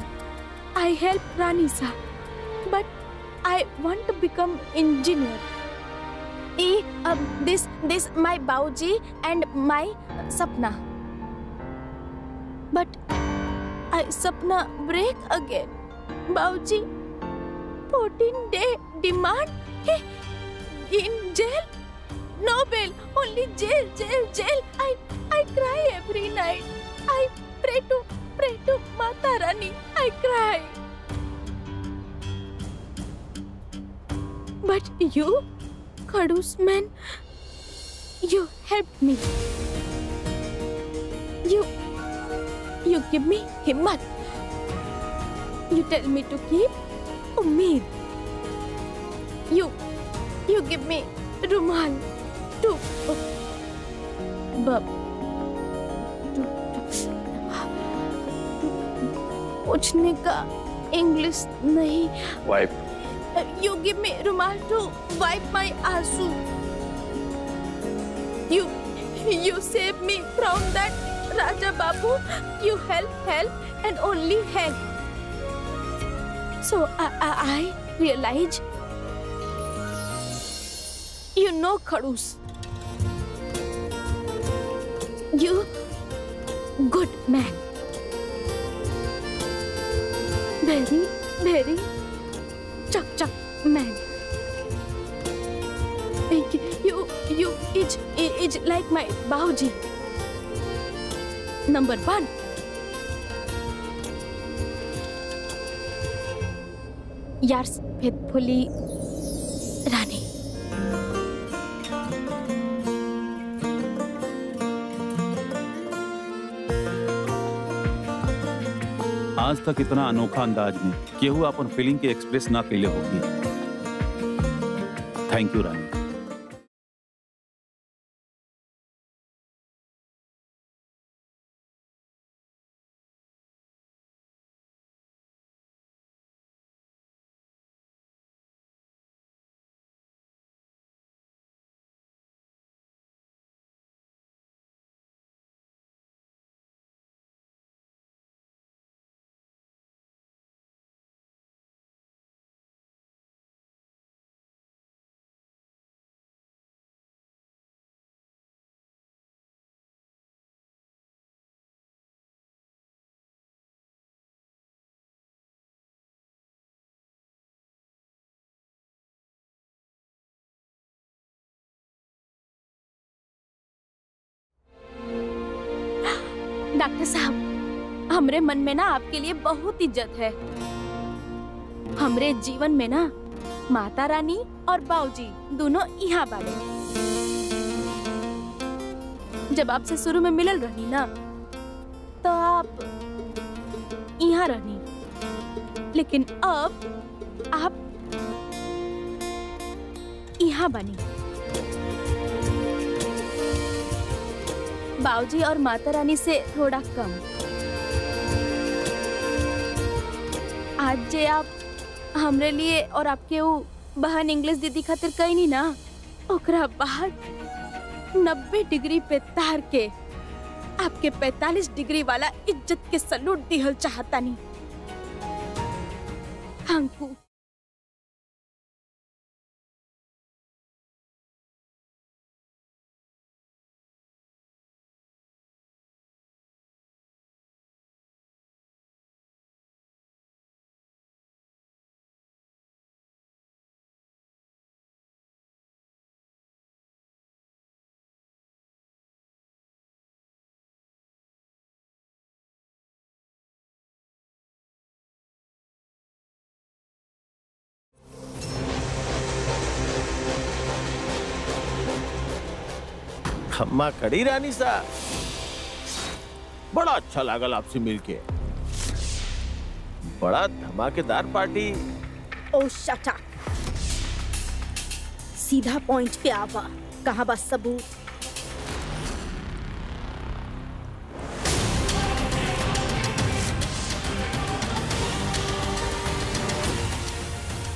Speaker 1: I help Ranisa, but I want to become engineer. This my Bauji and my Sapna. But I Sapna break again. Bauji 14-day demand. He in jail. No bail, only jail. I cry every night. I pray to Mata Rani. I cry. But you, Khadus man, you helped me. You give me himmat. You tell me to keep ummeed. You give me rumal. पूछने का English नहीं.
Speaker 3: Wipe.
Speaker 1: You give me रुमाल to wipe my आंसू. You save me from that Raja Babu. You help and only help. So I realize you know Khadus. You good man. Very chuck man. You is like my Bauji. Number 1. Yours faithfully, Rani.
Speaker 2: आज तक इतना अनोखा अंदाज में केहू अपन feeling के express ना कैले होगी। Thank you Rani.
Speaker 1: डॉक्टर साहब, हमरे मन में ना आपके लिए बहुत इज्जत है। हमरे जीवन में ना माता रानी और बाऊजी दोनों यहाँ बाड़े। जब आपसे शुरू में मिलल रहनी ना तो आप यहाँ रहनी, लेकिन अब आप यहाँ बनी। बाऊजी और माता रानी से थोड़ा कम। आज जे आप हमरे लिए और आपके वो बहन इंग्लिश दीदी खातिर कहीं नहीं ना, ओकरा बाद 90 डिग्री पे तार के आपके 45 डिग्री वाला इज्जत के सलूट दिहल चाहता नहीं। हमको
Speaker 3: खम्मा खड़ी रानी सा, बड़ा अच्छा लागल आपसे मिलके। बड़ा धमाकेदार पार्टी।
Speaker 6: ओ शट अप, सीधा पॉइंट पे आवा। कहाँ बस सबूत?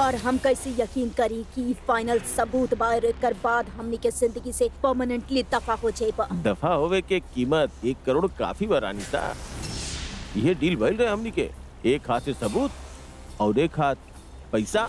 Speaker 6: और हम कैसे यकीन करी कि फाइनल सबूत बाहर कर बाद हमनी के जिंदगी से परमानेंटली दफा हो जाएगा।
Speaker 3: दफा होवे के कीमत 1 करोड़ काफी बा रानी सा। ये डील भइल रहे हमनी के, एक हाथ से सबूत और एक हाथ पैसा।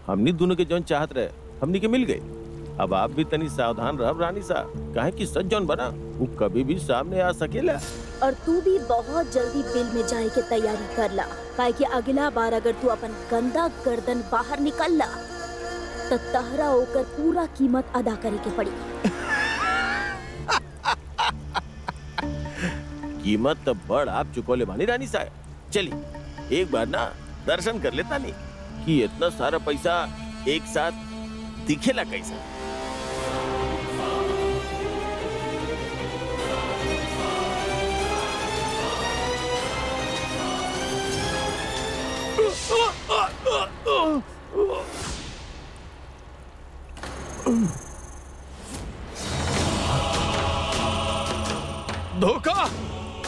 Speaker 3: हमनी दोनों के जौन चाहत रहे हमनी के मिल गए। अब आप भी तनी सावधान रह रानी सा, काहे कि सच जौन बना वो कभी भी सामने आ सकेला।
Speaker 6: और तू भी बहुत जल्दी बिल में जाए के तैयारी कर ला, काहे कि अगला बार अगर तू अपन गंदा गर्दन बाहर निकल ला तो तहरा होकर पूरा कीमत अदा करे के पड़ी।
Speaker 3: कीमत तो बड़ आप चुकोले बानी रानी सा। चली एक बार ना दर्शन कर लेता नहीं कि इतना सारा पैसा एक साथ दिखेला कैसा।
Speaker 10: धोखा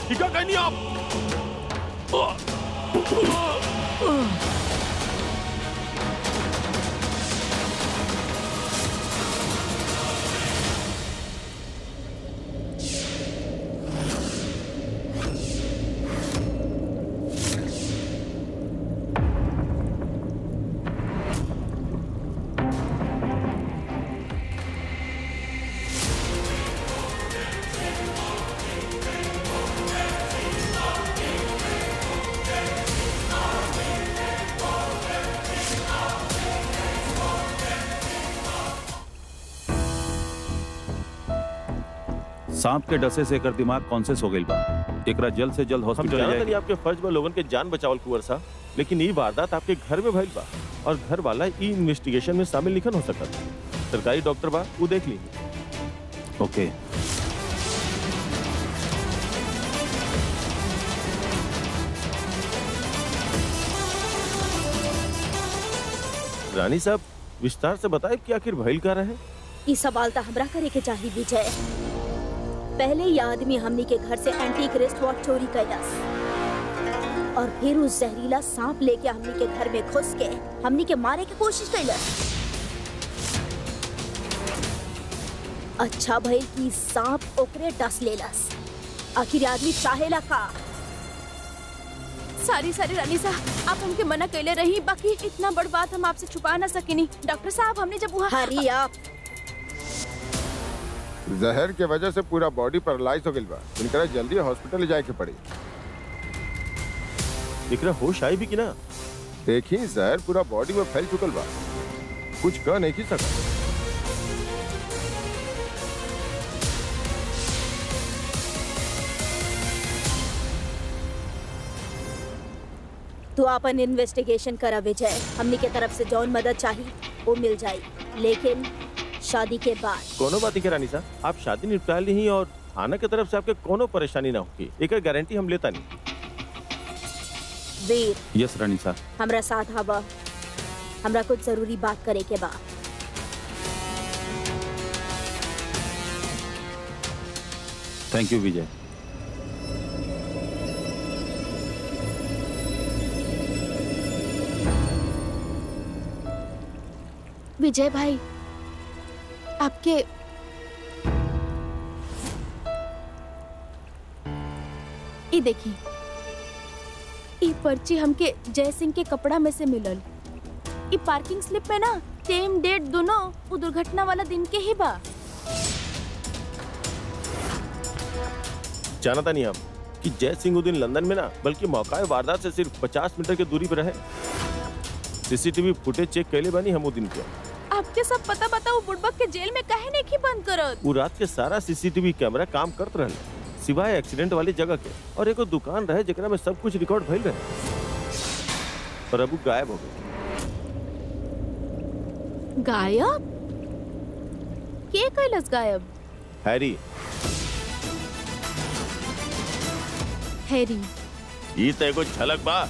Speaker 10: ठीक है नहीं आप।
Speaker 2: सांप के डसे से एकर दिमाग कॉन्शियस हो गइल बा। एकरा जल्द से जल्द
Speaker 3: हम
Speaker 2: हॉस्पिटल
Speaker 3: जानत
Speaker 2: जाए।
Speaker 3: नहीं आपके फर्ज में लोगन के जान बचावल कुंवर सा, लेकिन ये वारदात आपके घर में भइल बा और घर वाला ई इन्वेस्टिगेशन में शामिल लिखन हो सकत। सरकारी डॉक्टर बा वो देख ली।
Speaker 2: ओके
Speaker 3: रानी साहब विस्तार से बताए कि आखिर भइल का रहे।
Speaker 6: ई सवाल तो हमरा करे के चाहिए विजय। पहले ये आदमी हमनी के घर से एंटीक रिस्ट वॉच चोरी कैलस और फिर उस जहरीला सांप लेके हमनी के घर में घुस के हमनी के मारे की कोशिश कैलस। अच्छा भइल कि सांप ओकरे डस लेलस। आखिर आदमी चाहेला का
Speaker 1: सारी रानी साहब, आप हमके मना कैले रही, बाकी इतना बड़ बात हम आपसे छुपा ना सकेनी। डॉक्टर साहब, हमने जब वहाँ
Speaker 6: हरी आप
Speaker 11: जहर के वजह से पूरा बॉडी पैरालाइज हो गइल बा। इनकरा जल्दी हॉस्पिटल ले जाए के पड़ी।
Speaker 3: एकरा होश आई भी कि ना?
Speaker 11: देखी जहर पूरा बॉडी में फैल चुकल बा, कुछ कह नहीं की सका।
Speaker 6: तू अपन इन्वेस्टिगेशन करा विजय। हमनी के तरफ से जौन मदद चाहिए वो मिल जाए, लेकिन शादी के बाद।
Speaker 3: कोनो बात नहीं के रानी साहब, आप शादी निपटा ली और थाना के तरफ से आपके कोनो परेशानी ना होगी, एक गारंटी हम लेता नहीं।
Speaker 6: वीर।
Speaker 2: यस रानी साहब।
Speaker 6: हमरा साथ हवा, हमरा कुछ जरूरी बात करे के बा।
Speaker 2: थैंक यू विजय।
Speaker 1: विजय भाई, आपके ये देखिए, ये पर्ची हमके जय सिंह के कपड़ा में से मिलल। ये पार्किंग स्लिप में ना टाइम डेट दोनों वो दुर्घटना वाला दिन के ही बा।
Speaker 3: जानता नहीं आप कि जय सिंह वो दिन लंदन में ना बल्कि मौका वारदात से सिर्फ 50 मीटर की दूरी पर रहे। सीसीटीवी फुटेज चेक कैले बानी हम वो दिन के।
Speaker 1: आपके सब पता वो बुड़बक के जेल में काहे नहीं की बंद करत?
Speaker 3: वो रात के सारा सीसीटीवी कैमरा काम करत रहे, सिवाय एक्सीडेंट वाली जगह के, और एक दुकान रहे जेकरा में सब कुछ रिकॉर्ड भइल रहे, पर अब वो गायब हो गए।
Speaker 1: गायब? के कैलस गायब?
Speaker 3: हैरी।
Speaker 1: हैरी?
Speaker 3: ये तो एगो झलक बा,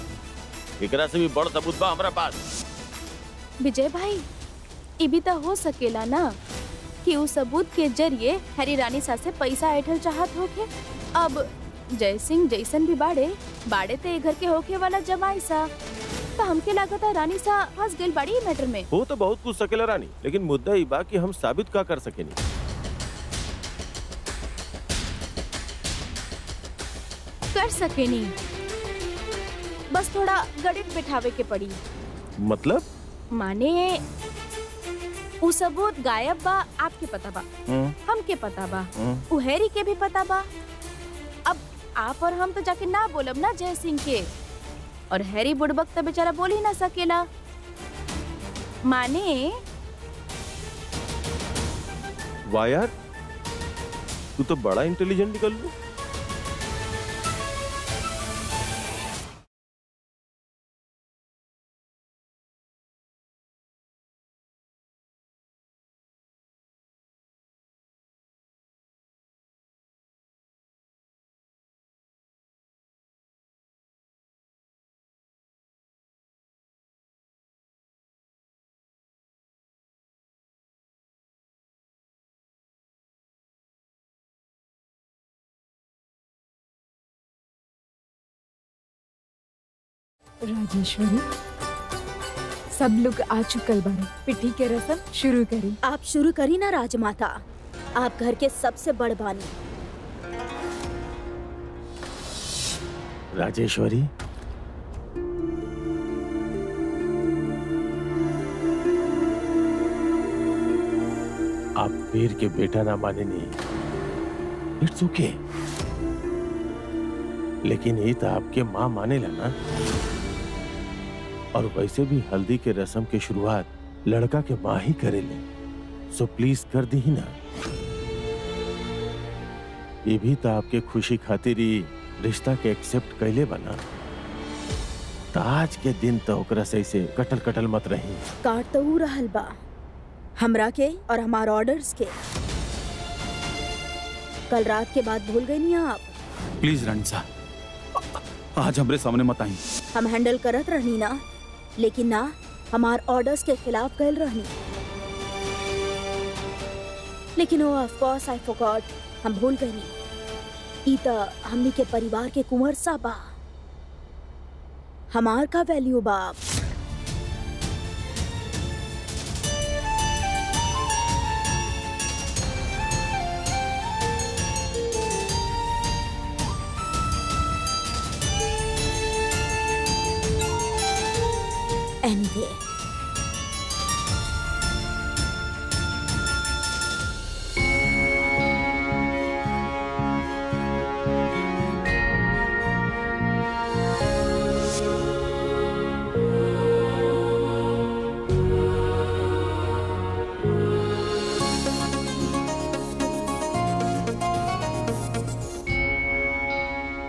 Speaker 3: एकरा से भी बड़ सबूत बा हमरा पास।
Speaker 1: विजय भाई, ये भी तो हो सकेला ना कि उस सबूत के जरिए हैरी रानी सा से पैसा ऐठल चाहत होके। अब जय सिंह जैसन भी बाड़े ते घर के होके वाला जमाई सा, तो हमके लागत है रानी सा फंस गइल बाड़ी मैटर में।
Speaker 3: वो तो बहुत कुछ सकेला रानी, लेकिन मुद्दा ये बा कि हम साबित का कर सकेनी।
Speaker 1: कर सकेनी, बस थोड़ा गणित बिठावे के पड़ी।
Speaker 3: मतलब?
Speaker 1: माने उ सबूत गायब बा, आपके पता बा, हमके पता बा, उ हैरी के भी पता बा। अब आप और हम तो जाके ना बोलब ना जय सिंह के, और हैरी बुड़बक तो बेचारा बोल ही ना सकेला। माने
Speaker 3: वाह यार, तू तो बड़ा इंटेलिजेंट निकल लू।
Speaker 5: राजेश्वरी, सब लोग आ चुकल बाड़े, पिटी के रस्म शुरू करी।
Speaker 6: आप शुरू करी ना राजमाता, आप घर के सबसे बड़ बानी।
Speaker 3: राजेश्वरी, आप वीर के बेटा ना माने नहीं, इट्स ओके, लेकिन ये तो आपके माँ माने ला ना। और वैसे भी हल्दी के रस्म की शुरुआत लड़का के माँ ही करेले, सो प्लीज कर दी ही ना। ये भी तो आपके खुशी खातिर ही रिश्ता के एक्सेप्ट कैले बना। तो आज के दिन तो ओकरा से ऐसे कटल कटल मत रही।
Speaker 6: काट तो ऊ रहल बा हमरा के और हमारे ऑर्डर्स के। कल रात के बाद भूल गई नहीं आप?
Speaker 2: प्लीज रानी साहब, आज हमरे सामने मत आई।
Speaker 6: हम हैंडल करत रहनी ना, लेकिन ना हमार ऑर्डर्स के खिलाफ गल रहनी। लेकिन वो ऑफ कोर्स आई फॉरगॉट, हम भूल गई नहीं। ई त हमनी के परिवार के कुंवर सा बा, हमार का वैल्यू बाप।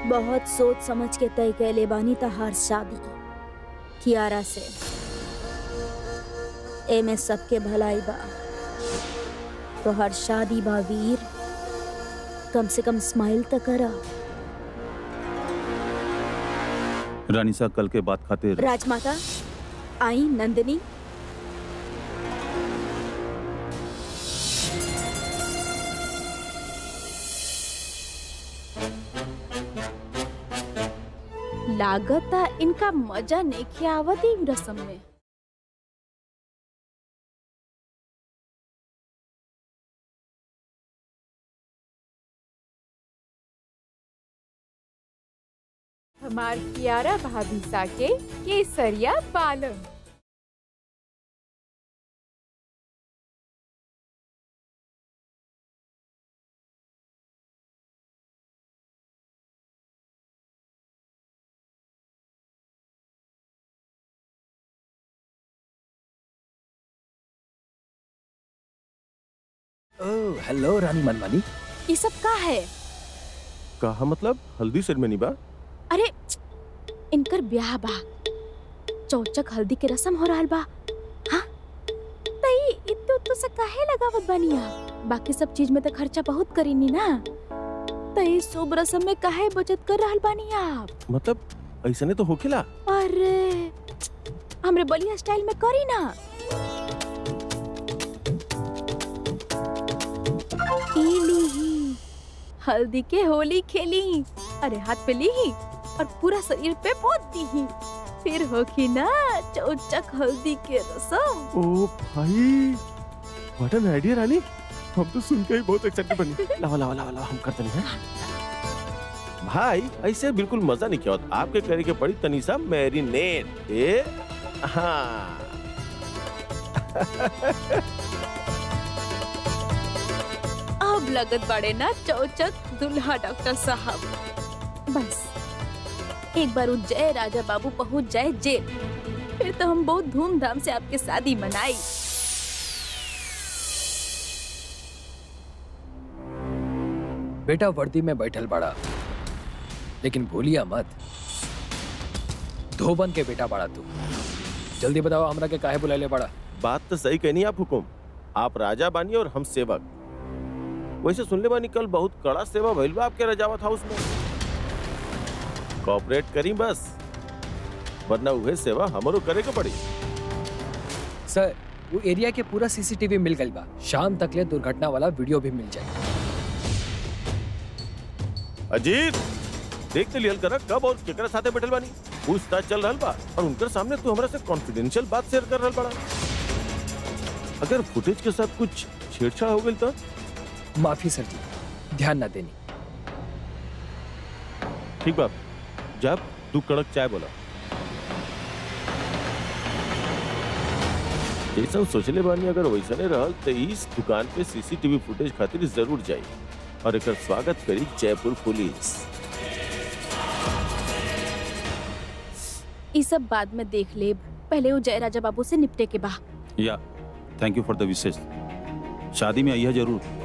Speaker 6: बहुत सोच समझ के तय कैले बानी तहार शादी कियारा से। एमे सबके भलाई बा। तो हर शादी बा वीर, कम से कम स्माइल तो करा।
Speaker 2: रानी साहब कल के बात खातिर
Speaker 6: राजमाता आई नंदिनी।
Speaker 1: लागता इनका मजा नहीं आवत ही रस्म में।
Speaker 5: हमार कियारा भाभी साके केसरिया बालम।
Speaker 4: ओह हेलो रानी मनमानी।
Speaker 1: ये सब का है?
Speaker 3: कहा मतलब हल्दी सेरेमनी बा?
Speaker 1: अरे इनकर ब्याह बा, चौचक हल्दी के रस्म हो रहल बा। हाँ तई इत्तो से काहे लगावत बानिया? बाकी सब चीज में तो खर्चा बहुत करीनी ना, तई शुभ रस्म में काहे बचत कर रहल बानी आप?
Speaker 3: मतलब ऐसा नहीं तो होखेला।
Speaker 1: अरे हमरे बलिया स्टाइल में करी ना। हल्दी के होली खेली, अरे हाथ पे ली और पूरा शरीर पे पोत दी, फिर होगी ना चौचक हल्दी के रस्म।
Speaker 3: ओ भाई व्हाट एन आइडिया रानी, हम तो सुन के ही बहुत एक्साइटेड बनी। लावा लावा लावा लावा हम करते नहीं हैं भाई, ऐसे बिल्कुल मजा नहीं किया। आपके करे के पड़ी तनीसा मैरिनेट। ए हाँ
Speaker 1: अब लगत बड़े ना चौचक दुल्हा डॉक्टर साहब। बस एक बार जय राजा बाबू पहुंच जाए जेल, फिर तो हम बहुत धूमधाम से आपकी शादी मनाई।
Speaker 4: बेटा वर्दी में बैठल बड़ा, लेकिन भूलिया मत धोबन के बेटा बड़ा तू। जल्दी बताओ हमरा के काहे बुलाइले बड़ा?
Speaker 3: बात तो सही कहनी आप हुकुम, आप राजा बानी और हम सेवक। वैसे सुनले बानी कल बहुत कड़ा सेवा भइल बा आपके रजावत हाउस में। कोऑपरेट करी बस, वरना उहे सेवा हमरो करे के पड़ी।
Speaker 4: सर वो एरिया के पूरा सीसीटीवी मिल गई बा, शाम तक ले दुर्घटना वाला वीडियो भी मिल जाए।
Speaker 3: अजीत देख तो लियल करा कब और केकरा साथे बैठल बानी, पूछताछ चल रहल बा और उनकर सामने तू हमरा से कॉन्फिडेंशियल बात शेयर कर रहल बड़ा। अगर फुटेज के साथ कुछ छेड़छाड़ हो गई तो
Speaker 4: माफी सर जी, ध्यान ना देनी।
Speaker 3: ठीक बाप, जब तू कड़क चाय बोला। जैसा सोचले बानी अगर वैसा नहीं रहल तो इस दुकान पे सीसीटीवी फुटेज खातिर जरूर जाई और एक स्वागत करी जयपुर पुलिस।
Speaker 1: ये सब बाद में देख ले, पहले वो जय राजा बाबू से निपटे के बा।
Speaker 2: या थैंक यू फॉर द विशेष। शादी में आई है जरूर।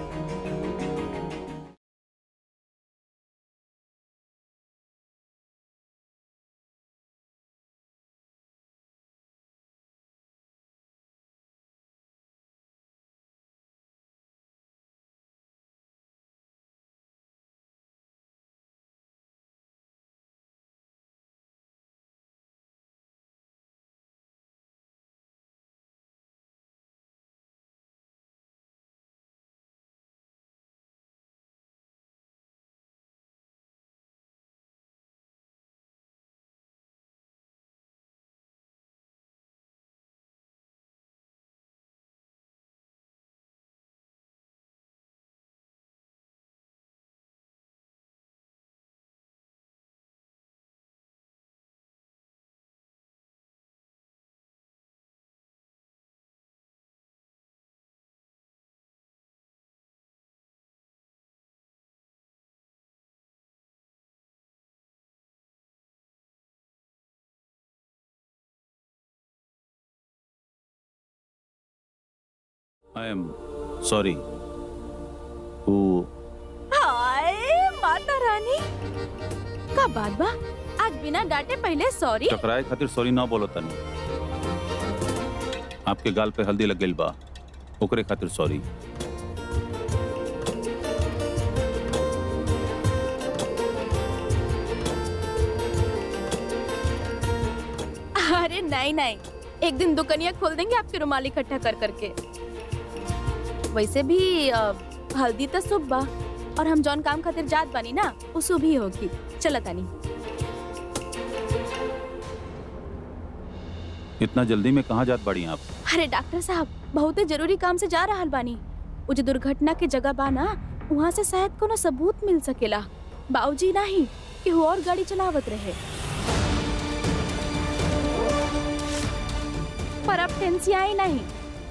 Speaker 2: I am sorry.
Speaker 1: हाय माता रानी, का बात बा? आज बिना डांटे पहले सॉरी?
Speaker 2: टकराए खातिर सॉरी ना बोलो तनी। आपके गाल पे हल्दी लग गई बा, ओकरे खातिर सॉरी।
Speaker 1: अरे नहीं नहीं, एक दिन दुकनिया खोल देंगे आपके रुमाल इकट्ठा कर करके। वैसे भी हल्दी तो शुभ बा, और हम जौन काम खातिर जात बानी ना वो शुभ ही होगी। चला तानी।
Speaker 2: इतना जल्दी में कहाँ जात बाड़ी आप?
Speaker 1: अरे डॉक्टर साहब, बहुत जरूरी काम से जा रहल बानी। वो जो दुर्घटना के जगह बा ना, वहाँ से शायद कोनो सबूत मिल सकेला। बाबूजी नहीं कि वो और गाड़ी चलावत रहे। पर अब टेंशन आई नहीं,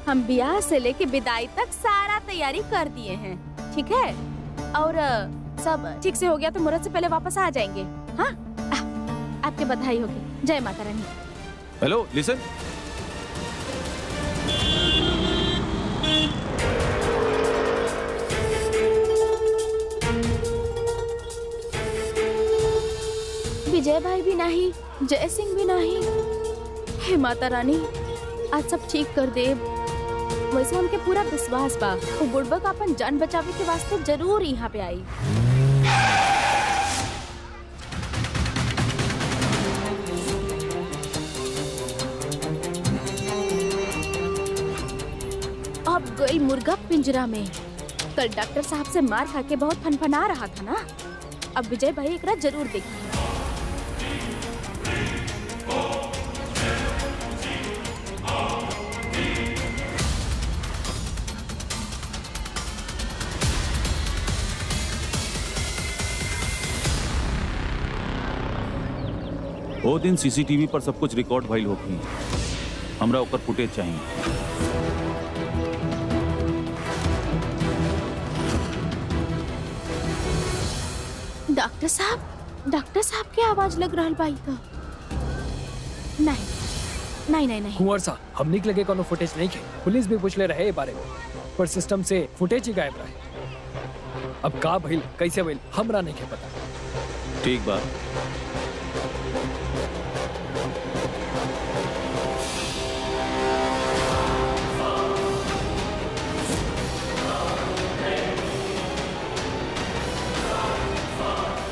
Speaker 1: हम ब्याह से लेके विदाई तक सारा तैयारी कर दिए हैं, ठीक है? और सब ठीक से हो गया तो मुहूर्त से पहले वापस आ जाएंगे। हाँ, आपके बधाई होगी। जय माता रानी।
Speaker 2: हेलो, लिसन।
Speaker 1: विजय भाई भी नहीं, जय सिंह भी नहीं। हे माता रानी, आज सब ठीक कर दे। वैसे हमके पूरा विश्वास बा वो बुड़बक अपन जान बचावे के वास्ते जरूर यहाँ पे आई। अब गई मुर्गा पिंजरा में। कल डॉक्टर साहब से मार खा के बहुत फनफना रहा था ना, अब विजय भाई एकरा जरूर देखी।
Speaker 2: वो दिन सीसीटीवी पर सब कुछ रिकॉर्ड भइल होगी। हमरा ओकर फुटेज चाहिए।
Speaker 1: डॉक्टर साहब की आवाज लग रहा भाई तो नहीं नहीं नहीं नहीं।
Speaker 4: कुंवर साहब, हमनी के लगे कोनो फुटेज नहीं खे। पुलिस भी पूछ ले रहे है बारे में, पर सिस्टम से फुटेज ही गायब रहे। अब का भइल कैसे भइल हमरा नहीं के पता।
Speaker 2: ठीक बात।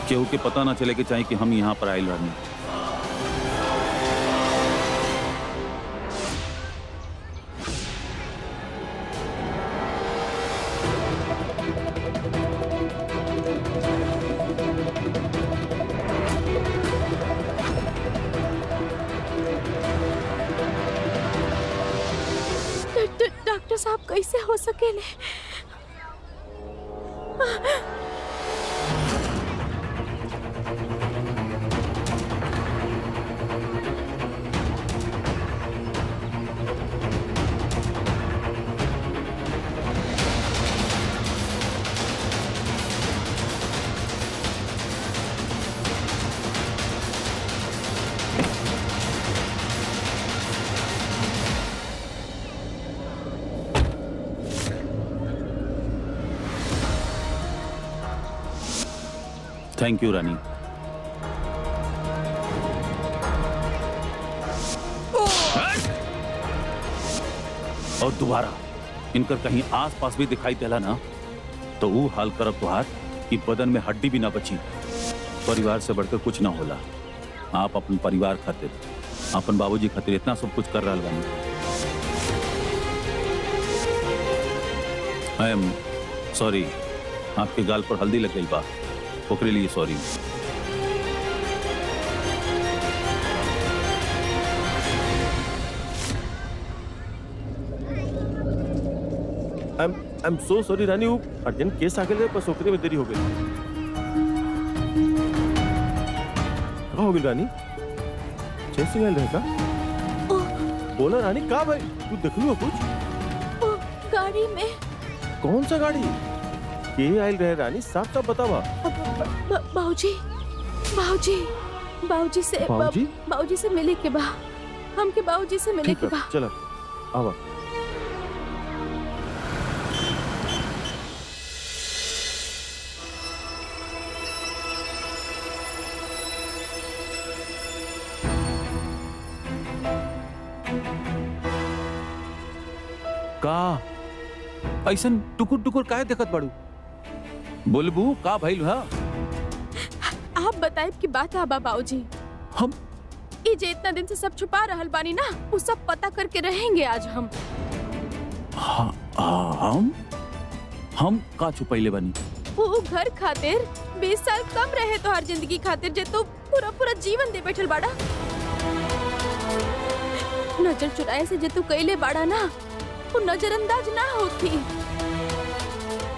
Speaker 2: केहू के पता ना चले के चाहिए कि हम यहाँ पर आए रहने।
Speaker 1: डॉक्टर साहब कैसे हो सकेले?
Speaker 2: थैंक यू रानी। और दोबारा इनकर कहीं आस पास भी दिखाई देला ना तो वो हाल करब तुहार कि बदन में हड्डी भी ना बची। परिवार से बढ़कर कुछ ना होला। आप अपन परिवार खातिर, अपन बाबूजी खातिर इतना सब कुछ कर रहा बानी। आई एम सॉरी, आपके गाल पर हल्दी लग गई बा, ओकरे लिए sorry.
Speaker 3: I am so sorry Rani, वो अर्जेंट केस आ गए बस ओकरे में देरी हो गई। कहाँ हो गई रानी? जैसे आयल रहेगा बोला रानी। कहाँ भाई तू देख लो कुछ?
Speaker 1: गाड़ी में।
Speaker 3: कौन सा गाड़ी? के आयल रहे रानी, साफ साफ बतावा।
Speaker 1: बाबूजी से बाबूजी से मिले के बा। हमके बाबूजी से मिले के बा।
Speaker 3: चला आवा।
Speaker 2: का ऐसन टुकुर टुकुर काहे देखत बाड़ू? बोलबू का भइल हा?
Speaker 1: आप बताए की बात है बाबूजी।
Speaker 2: हम
Speaker 1: ये जे इतना दिन से सब छुपा रहल बानी ना, वो सब पता करके रहेंगे आज हम।
Speaker 2: हम का छुपैले बानी?
Speaker 1: वो घर खातिर 20 साल कम रहे तो हर जिंदगी खातिर जे तो पूरा पूरा जीवन दे बैठल बाड़ा। नजर चुराए से जे तू कैले बाड़ा ना, वो नजरअंदाज ना होती।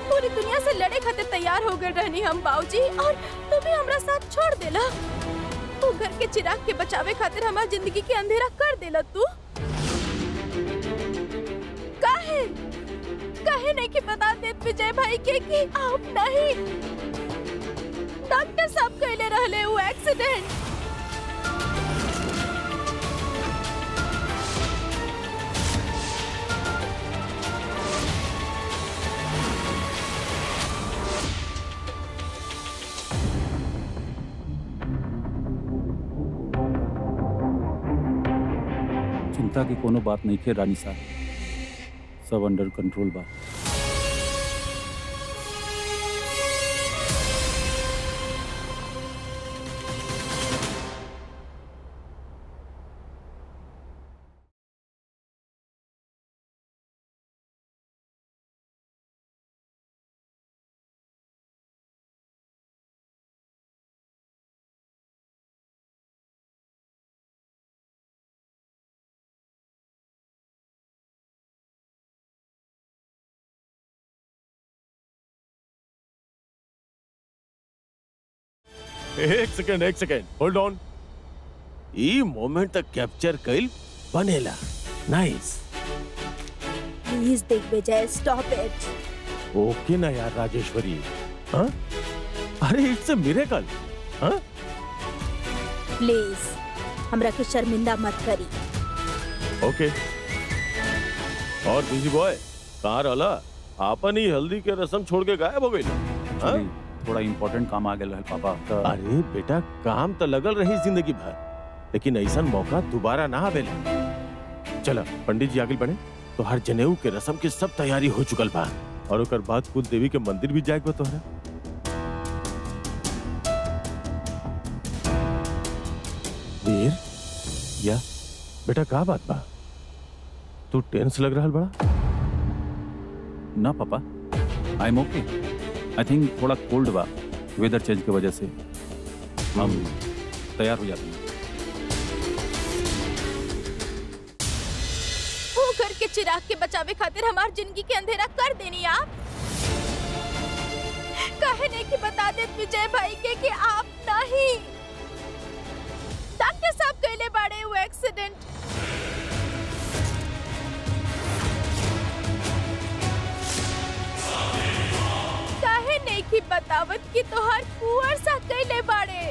Speaker 1: पूरी दुनिया से लड़े खातिर तैयार हो गए रहनी हम बाबूजी, और तू भी हमरा साथ छोड़ देला। वो घर के चिराग के बचावे खातिर हमार जिंदगी के अंधेरा कर देला तू। काहे काहे नहीं कि बता देत विजय भाई के कि आप नहीं। डॉक्टर साहब कहले रहले वो एक्सीडेंट।
Speaker 2: चिंता की कोनो बात नहीं खे रानी साहब, सब अंडर कंट्रोल बा।
Speaker 3: एक सेकंड होल्ड ऑन। ई मोमेंट तक कैप्चर कइल बनेला। Nice.
Speaker 6: Please Digvijay stop it.
Speaker 3: Okay ना यार राजेश्वरी। हाँ? अरे इट्स अ मिरेकल। हाँ?
Speaker 6: प्लीज हमरा के शर्मिंदा मत करी।
Speaker 3: ओके। और बिजी बॉय कहाँ रहला? आपन ही हल्दी के रस्म छोड़ के गायब हो गई। हाँ?
Speaker 2: थोड़ा इम्पोर्टेंट काम आ गया है पापा।
Speaker 3: अरे बेटा काम तो लगल रही जिंदगी भर, लेकिन ऐसा मौका दोबारा ना आवेला। चला पंडित जी आगे बढ़े तो हर जनेऊ के रस्म की सब तैयारी हो चुकल बा, और ओकर बाद कुल देवी के मंदिर भी जाए बा तोहरा। वीर या बेटा का बात बा? तू टेंस लग रहा बड़ा।
Speaker 2: ना पापा, I am okay. I think थोड़ा कोल्ड बा, वेदर चेंज की वजह से हम तैयार हो जाते हैं।
Speaker 1: वो घर के चिराग के बचावे खातिर हमार जिंदगी के अंधेरा कर देनी आप। काहे नहीं कि बता देत विजय भाई के कि आप नहीं। डॉक्टर साहब कहले बाड़े वो एक्सीडेंट। नहीं कि बतावत कि तोहार कुंवर सा कैले बाड़े,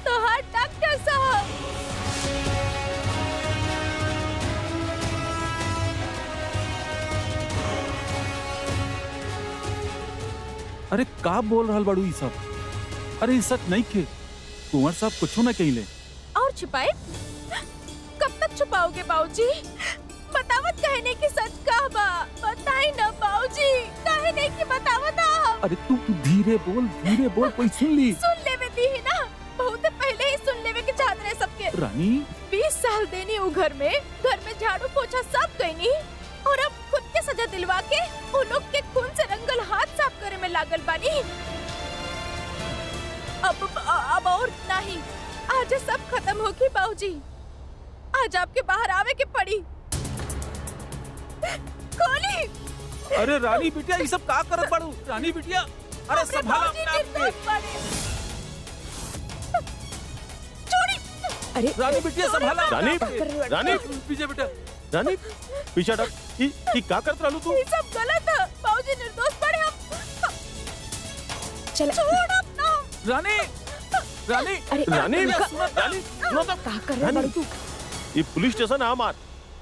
Speaker 1: तोहार डॉक्टर साहब।
Speaker 2: अरे का बोल रहा बाड़ू ई सब? अरे ई सच नहीं खे, कुंवर साहब कुछ ना कहिले।
Speaker 1: और छुपाए? कब तक छुपाओगे बाबूजी? बतावत कहने की सच का बा, बताई ना बाबूजी। कहने की बतावत आप।
Speaker 2: अरे तू धीरे बोल, कोई सुन ली।
Speaker 1: सुन लेवे दी ही ना, बहुत पहले ही सुन लेवे के चाहत रहे सबके।
Speaker 2: रानी
Speaker 1: 20 साल देनी वो घर में झाड़ू पोछा सब कईनी, और अब खुद के सजा दिलवा के वो लोग के खून से रंगल हाथ साफ करे में लागल बानी। अब और नहीं, आज सब खत्म होगी बाबूजी। आज आपके बाहर आवे के पड़ी। खोली।
Speaker 2: अरे रानी बिटिया ये सब का करत बाड़ू? रानी बिटिया अरे संभाल अपने आप
Speaker 1: को।
Speaker 5: अरे
Speaker 2: रानी बिटिया संभाला।
Speaker 3: रानी
Speaker 2: पीछे बेटा।
Speaker 3: रानी पीछे हट। ई का करत रहलू तू?
Speaker 1: ये सब गलत है बाबूजी, निर्दोष पड़े हम।
Speaker 5: चल
Speaker 1: छोड़ अपना।
Speaker 2: रानी
Speaker 5: अरे
Speaker 3: रानी सुनो तो
Speaker 5: का कर रहा तू?
Speaker 3: ये पुलिस स्टेशन है हमार,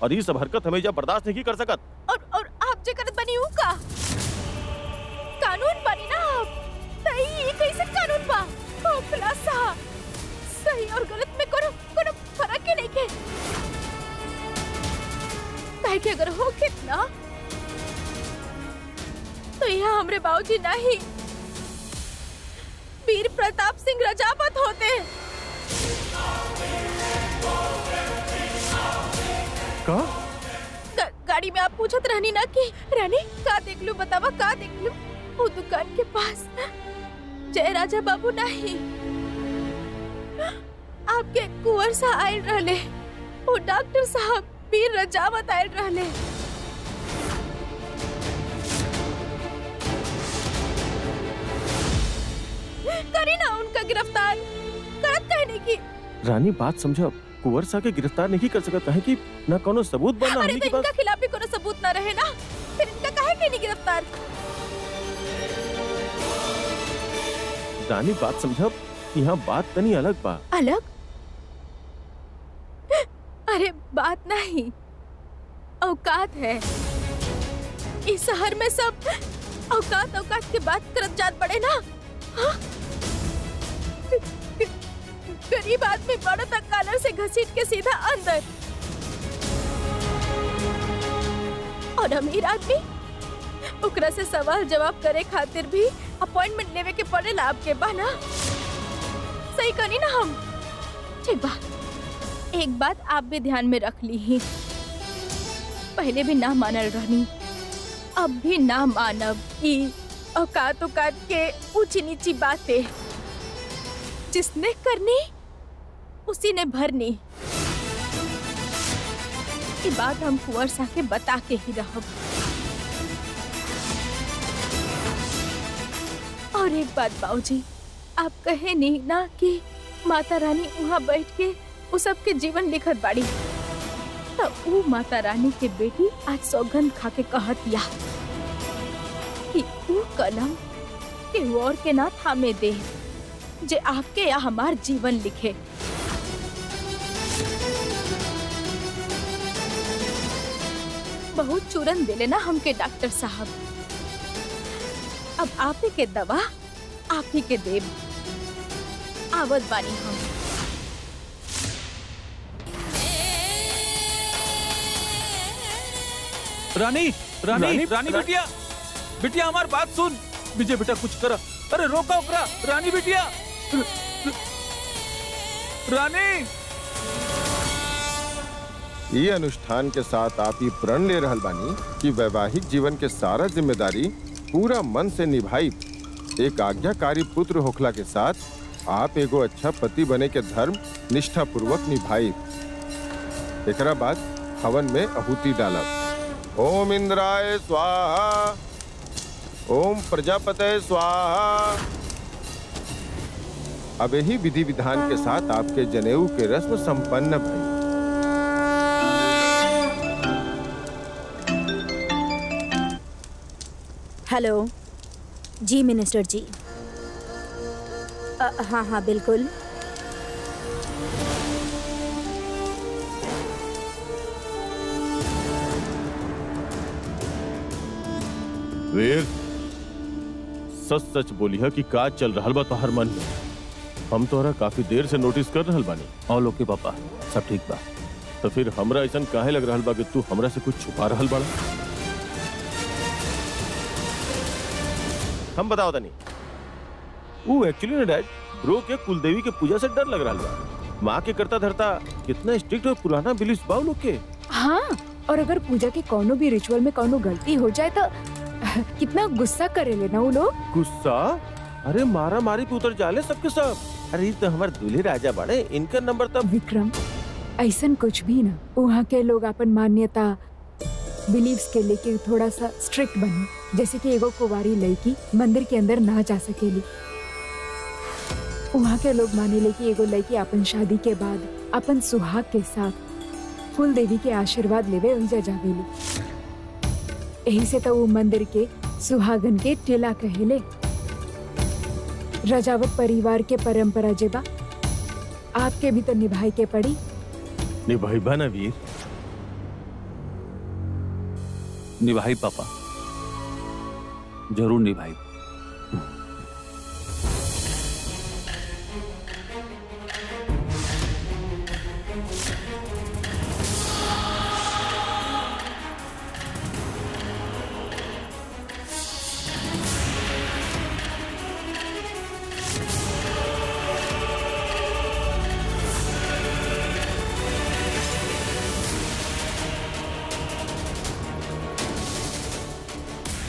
Speaker 3: और ये सब हरकत हमें जब बर्दाश्त नहीं कर सकत।
Speaker 1: और आप जे करत बनी हूँ का कानून बनी ना आप। नहीं ये कैसे कानून बा? ओ खुलासा सही और गलत में कोनो फर्क ही नहीं के। काहे कि अगर हो कितना हमरे बाबूजी नहीं वीर प्रताप सिंह रजावत होते।
Speaker 3: का?
Speaker 1: गाड़ी में आप पूछत रहनी ना कि रानी का देख लू, बतावा का देख लू। वो दुकान के पास जय राजा बाबू नहीं, आपके कुंवर सा आयल रहले, वो डॉक्टर साहब वीर रजावत आयल रहले। करी ना उनका गिरफ्तार, करत कहने की।
Speaker 3: रानी बात समझा, कुंवर सा के गिरफ्तार नहीं कर सकता है कि ना कोनो सबूत बनना
Speaker 1: अरे
Speaker 3: हमनी
Speaker 1: तो
Speaker 3: के पास।
Speaker 1: इनका खिलाफ भी कोनो सबूत ना रहे ना, फिर इनका काहे के नहीं गिरफ्तार।
Speaker 3: रानी बात समझा, यहाँ बात तनी अलग बा।
Speaker 1: अलग? अरे बात नहीं, औकात है। इस शहर में सब औकात औकात की बात करत जात पड़े ना। हाँ? गरीब आदमी बड़ा तक कॉलर से घसीट के सीधा अंदर, और अमीर आदमी ओकरा से सवाल जवाब करे खातिर भी अपॉइंटमेंट लेवे के पड़ेला आपके बना। सही करी ना हम? ठीक बा, एक बात आप भी ध्यान में रख ली ही, पहले भी ना मानल रहनी, अब भी ना मानब। ई औकात औकात के ऊंची नीची बातें जिसने करनी उसी ने भरनी। ये बात हम कुंवर सा के बता के ही रहब। और एक बात बाबूजी, आप कहे नहीं ना कि माता रानी वहाँ बैठ के वो सबके जीवन लिखत बाड़ी, तो वो माता रानी के बेटी आज सौगंध खा के कहतिया कि वो कलम के और के ना थामे दे जे आपके या हमार जीवन लिखे। बहुत चूरन दिले ना हमके डॉक्टर साहब, अब आप ही के दवा आप ही के देव। आवत बानी हम।
Speaker 2: रानी रानी रानी बिटिया, बिटिया हमार बात सुन। विजय बेटा कुछ करा, अरे रोका ओकरा। रानी बिटिया, रानी।
Speaker 11: ये अनुष्ठान के साथ आप ये प्रण ले रहल बानी कि वैवाहिक जीवन के सारा जिम्मेदारी पूरा मन से निभाई, एक आज्ञाकारी पुत्र होखला के साथ आप एगो अच्छा पति बने के धर्म निष्ठा पूर्वक निभाई। एकरा बाद हवन में आहुति डालब। ओम इंद्राय स्वाहा, ओम प्रजापते स्वाहा। अब यही विधि विधान के साथ आपके जनेऊ के रस्म संपन्न भई।
Speaker 6: हेलो जी मिनिस्टर जी। हाँ हाँ बिल्कुल।
Speaker 3: वीर, सच सच बोलिया कि का चल रहल बा तोहर मन में? हम तोहरा काफी देर से नोटिस कर रहल बानी।
Speaker 2: और लोग के पापा सब ठीक बा।
Speaker 3: तो फिर हमरा ऐसा काहे लग रहल बा कि तू हमरा से कुछ छुपा रहल बाड़ा? हम बताओ तनी। वो एक्चुअली ना डैड, ब्रो के कुलदेवी के पूजा से डर लग रहा बा। माँ के करता धरता कितना स्ट्रिक्ट और पुराना बिलीफ बा लोग के।
Speaker 5: हाँ, और अगर पूजा के कोनो भी रिचुअल में कोनो गलती हो जाए तो कितना गुस्सा करे लेना वो लोग।
Speaker 3: गुस्सा? अरे मारा मारी पे उतर जाले सबके सब। अरे तो हमारे दूल्हे राजा बाड़े, इनका नंबर तब।
Speaker 5: विक्रम, ऐसा कुछ भी ना। वहाँ के लोग अपन मान्यता बिलीव्स के लेके थोड़ा सा स्ट्रिक्ट बने, जैसे कि एगो कुंवारी लड़की मंदिर के अंदर ना जा सकेली। वहाँ के लोग माने ले कि एगो लड़की अपन शादी के बाद अपन सुहाग के साथ कुल देवी के आशीर्वाद लेवे वही जावेली। यही से तो वो मंदिर के सुहागन के टेला कहेले। रजावत परिवार के परंपरा जेबा आपके भी तो निभाई के पड़ी।
Speaker 3: निभाईबा ना वीर?
Speaker 2: निभाई पापा, जरूर निभाई।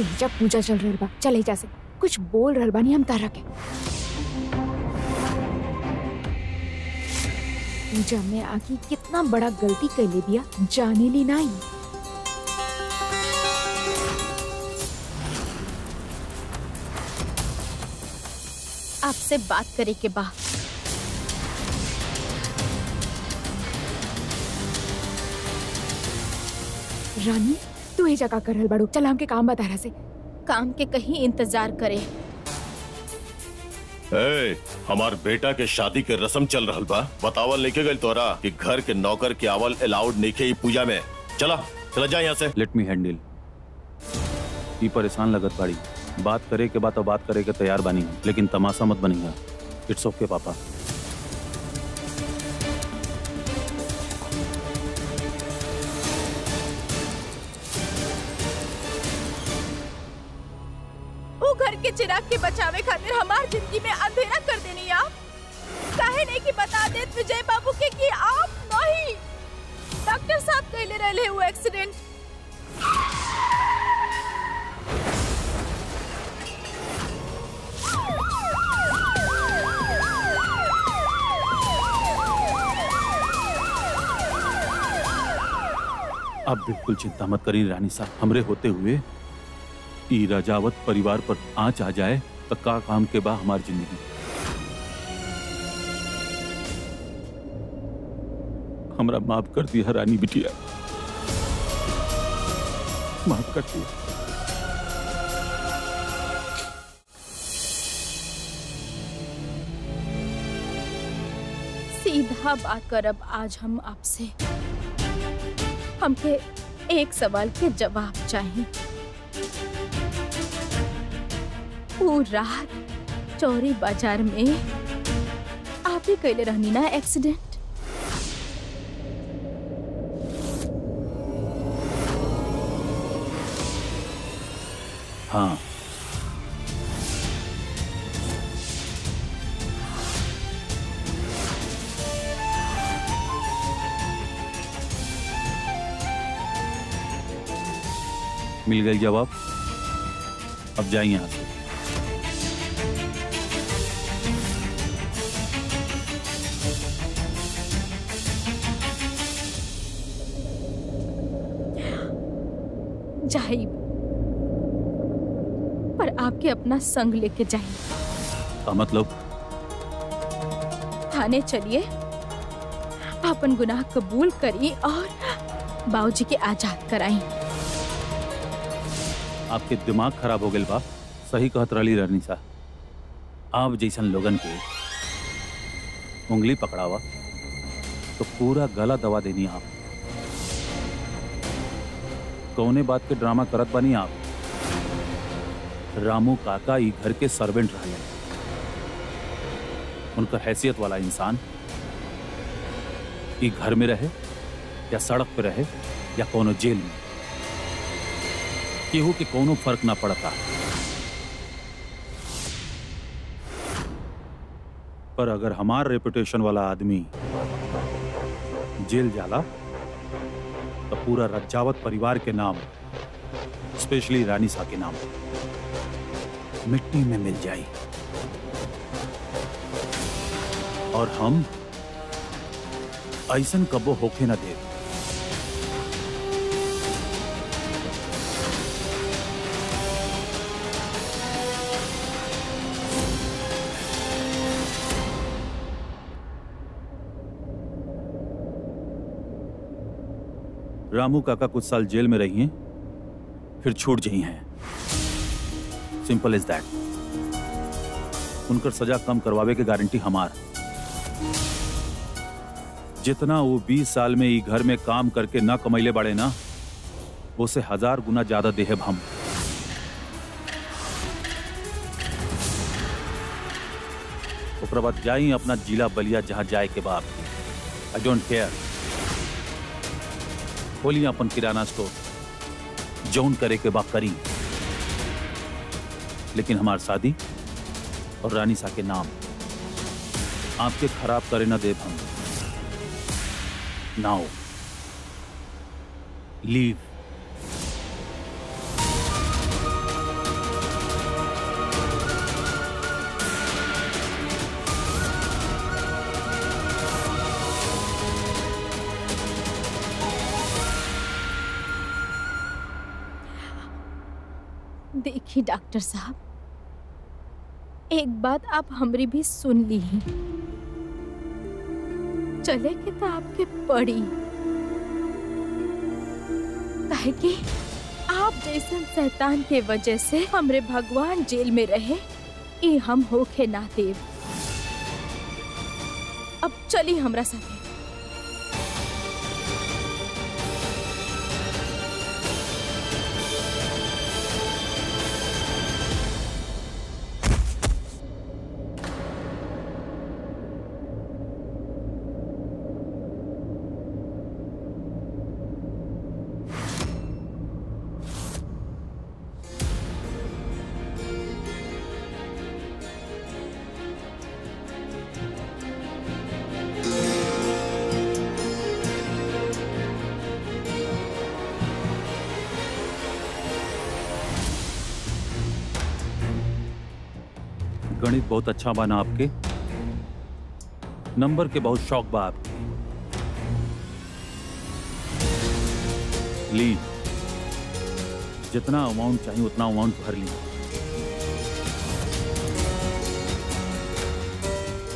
Speaker 5: तेजा पूजा चल रहल बा, चल एजा से कुछ बोल रहल बानी हम तारा के। पूजा में आके कितना बड़ा गलती कैले बिया जाने ली नहीं।
Speaker 1: आपसे बात करे के बा।
Speaker 5: रानी तू एजा का कर रहल बाड़ू, चल हमके काम बता रहा से।
Speaker 1: काम के कहीं इंतजार करे।
Speaker 3: ए, हमार बेटा के शादी के रस्म चल रहल बा, बतावल लेके गइल तोरा कि घर के नौकर के आवल अलाउड नइखे ई पूजा में। चला जा यहाँ से।
Speaker 2: Let me handle. ई परेशान लगत बाड़ी, बात करे के बाद तो बात करे के तैयार बनी, लेकिन तमाशा मत बनिया। इट्स ओके पापा।
Speaker 1: वो घर के चिराग के बचावे खातिर हमार जिंदगी में अंधेरा कर देनी आप। काहे नहीं कि बता देत विजय बाबू के कि आप नहीं, डॉक्टर साहब कहले रहले वो एक्सीडेंट।
Speaker 2: आप बिल्कुल चिंता मत करिए रानी साहब, हमरे होते हुए ई राजावत परिवार पर आंच आ जाए तो का काम के बा हमारी जिंदगी। हमरा माफ कर दिया रानी बिटिया, माफ कर दिया।
Speaker 1: सीधा बात करब आज हम आपसे। हमके एक सवाल के जवाब चाहिए। वो रात चौरी बाजार में आप ही कहले रहनी ना एक्सीडेंट?
Speaker 2: हाँ, मिल गई जवाब। अब जाइए यहाँ से।
Speaker 1: जाइब, पर आपके अपना संग लेके जाइए।
Speaker 2: का मतलब?
Speaker 1: थाने चलिए, अपन गुनाह कबूल करिए और बाबूजी के आजाद कराइए।
Speaker 2: आपके दिमाग खराब हो गए बा। सही कहत रही रानी साहब, आप जैसन लोगन के उंगली पकड़ावा तो पूरा गला दबा देनी आप। कौने बात के ड्रामा करत बनी आप? रामू काका ई घर के सर्वेंट रहे, उनका हैसियत वाला इंसान ई घर में रहे या सड़क पे रहे या कोनो जेल में, केहू के कोनो फर्क ना पड़ता। पर अगर हमार रेपुटेशन वाला आदमी जेल जाला तो पूरा रज्जावत परिवार के नाम, स्पेशली रानी सा के नाम मिट्टी में मिल जाए। और हम ऐसन कबो होके ना दे। रामू काका कुछ साल जेल में रही हैं, फिर छूट गई हैं। Simple is that. उनकर सजा कम करवावे के गारंटी हमार। जितना वो 20 साल में ई घर में काम करके ना कमैले बाड़े ना, उसे 1000 गुना ज्यादा देहब हम। ओकरा बाद जाई अपना जिला बलिया जहां जाए के बाद। I don't care. खोलिए अपन किराना स्टोर, जौन करे के बाद करी, लेकिन हमार शादी और रानी सा के नाम आपके खराब करे ना देव हम। नाउ लीव।
Speaker 1: देखिए डॉक्टर साहब, एक बात आप हमरी भी सुन ली ही। चले के तो आपके पड़ी, काहे कि आप जैसन शैतान के वजह से हमरे भगवान जेल में रहे, ये हम होके ना देव। अब चली हमरा साथे।
Speaker 2: गणित बहुत अच्छा बना आपके, नंबर के बहुत शौक बा आपके। ली, जितना अमाउंट चाहिए उतना अमाउंट भर ली,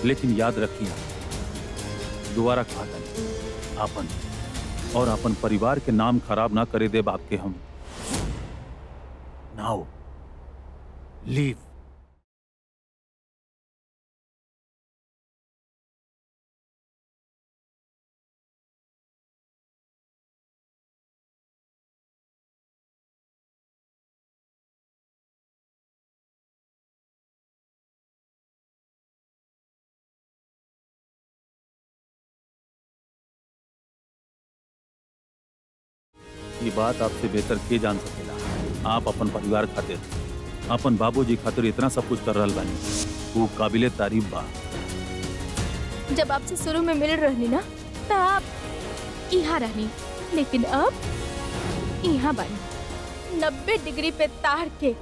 Speaker 2: लेकिन याद रखिए दोबारा खाता नहीं, आपन और अपन परिवार के नाम खराब ना करे दे बाप के हम। नाउ लीव। ये बात आपसे बेहतर के जान सकेला। आप अपन परिवार खातिर, अपन बाबूजी खातिर इतना सब कुछ कर रहल बानी, वो काबिले तारीफ बा।
Speaker 1: जब आपसे शुरू में मिल रहनी ना, तो आप यहाँ रहनी, लेकिन अब यहाँ बानी। 90 डिग्री पे तार के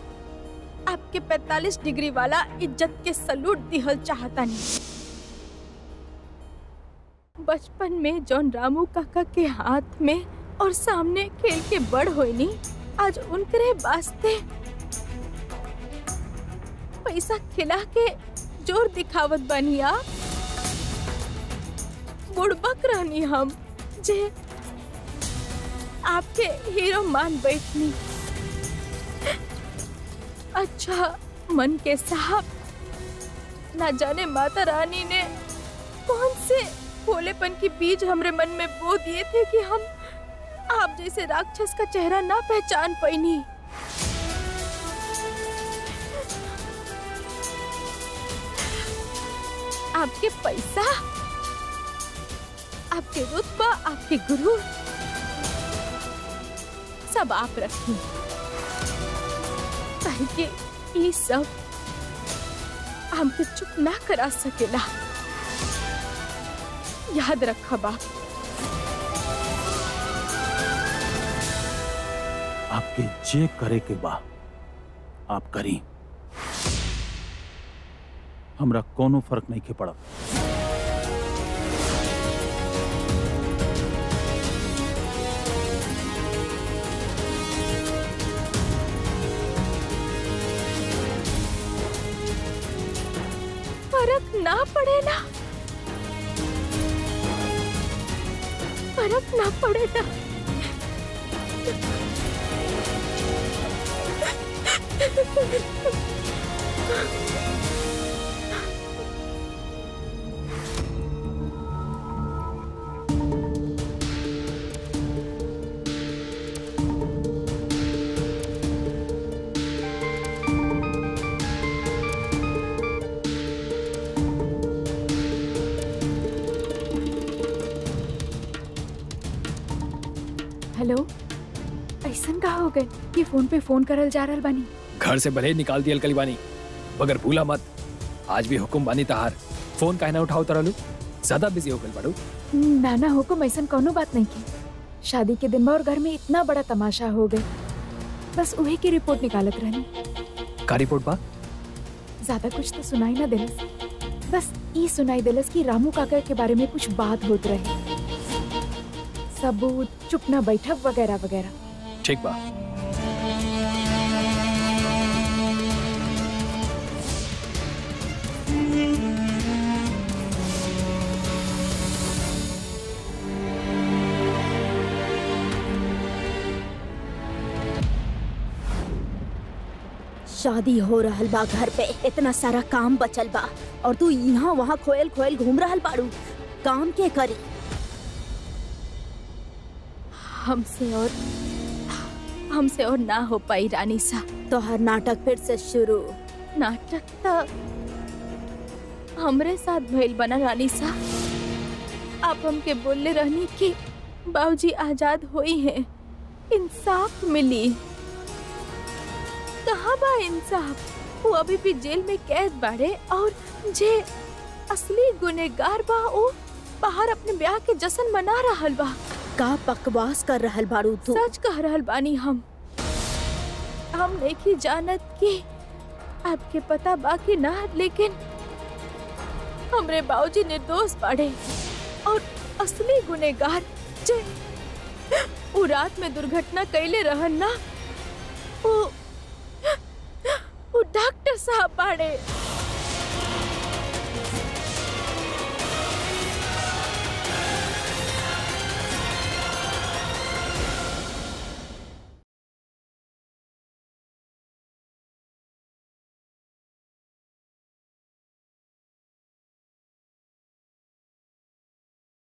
Speaker 1: आपके 45 डिग्री वाला इज्जत के सलूट दिहल चाहता नहीं। बचपन में जॉन रामू काका के हाथ में और सामने खेल के बड़ होइनी, आज उनकरे वास्ते पैसा खिला के जोर दिखावत बनी। आप बुड़बक रहनी हम जे आपके हीरो मान बैठनी। अच्छा मन के साहब, ना जाने माता रानी ने कौन से भोलेपन की बीज हमरे मन में बो दिए थे कि हम आप जैसे राक्षस का चेहरा ना पहचान पाईनी। आपके पैसा, आपके रुतबा, आपके गुरु, सब आप रखी, ताकि ये सब हमके चुप ना करा सकेला। याद रखा बाप।
Speaker 2: आपके जे करे के बा आप करी, हमरा कोनो फर्क नहीं के पड़ा।
Speaker 1: फर्क ना पड़ेला, फर्क ना पड़ेला।
Speaker 5: हेलो, ऐसन का हो गए कि फोन पे फोन करल जा रहल बानी?
Speaker 4: घर से भले निकाल दियल कली बानी, मगर भूला मत आज भी हुकुम बानी तहार। फोन काहे ना उठाओ तरलू, ज्यादा बिजी हो गल बाड़ू।
Speaker 5: नाना हुकुम, ऐसन कोनो बात नहीं की। शादी के दिन में और घर में इतना बड़ा तमाशा हो गए, बस उहे की रिपोर्ट निकालत रहनी।
Speaker 4: का रिपोर्ट बा?
Speaker 5: ज्यादा कुछ तो सुनाई ना दिलस, बस ई सुनाई दिलस कि रामू काका के बारे में कुछ बात होत रहे, सबूत, चुप ना बैठक वगैरह वगैरह।
Speaker 4: ठीक बा।
Speaker 6: शादी हो रहल बा, घर पे इतना सारा काम बचल बा और तू यहाँ वहाँ खोयल खोयल घूम रहल बाड़ू। काम के करी?
Speaker 1: हमसे और ना हो पाई रानी सा।
Speaker 6: तो हर नाटक फिर से शुरू।
Speaker 1: नाटक तो हमरे साथ भइल बना रानी सा। आप हमके बोलले रहनी कि बाबूजी आजाद हुई हैं, इंसाफ मिली। कहाँ बा इंसाफ? वो अभी भी जेल में कैद बाड़े और जे असली गुनहगार बा वो बाहर अपने ब्याह के जश्न मना रहल बा।
Speaker 6: का बकवास कर रहल बाड़ू तू?
Speaker 1: सच कह रहल बानी हम नहीं जानत कि आपके पता बाकी ना, लेकिन हमरे बाबूजी निर्दोष बाड़े और असली गुनहगार जे वो रात में दुर्घटना कैले रहन ना, वो डॉक्टर साहब बाड़े।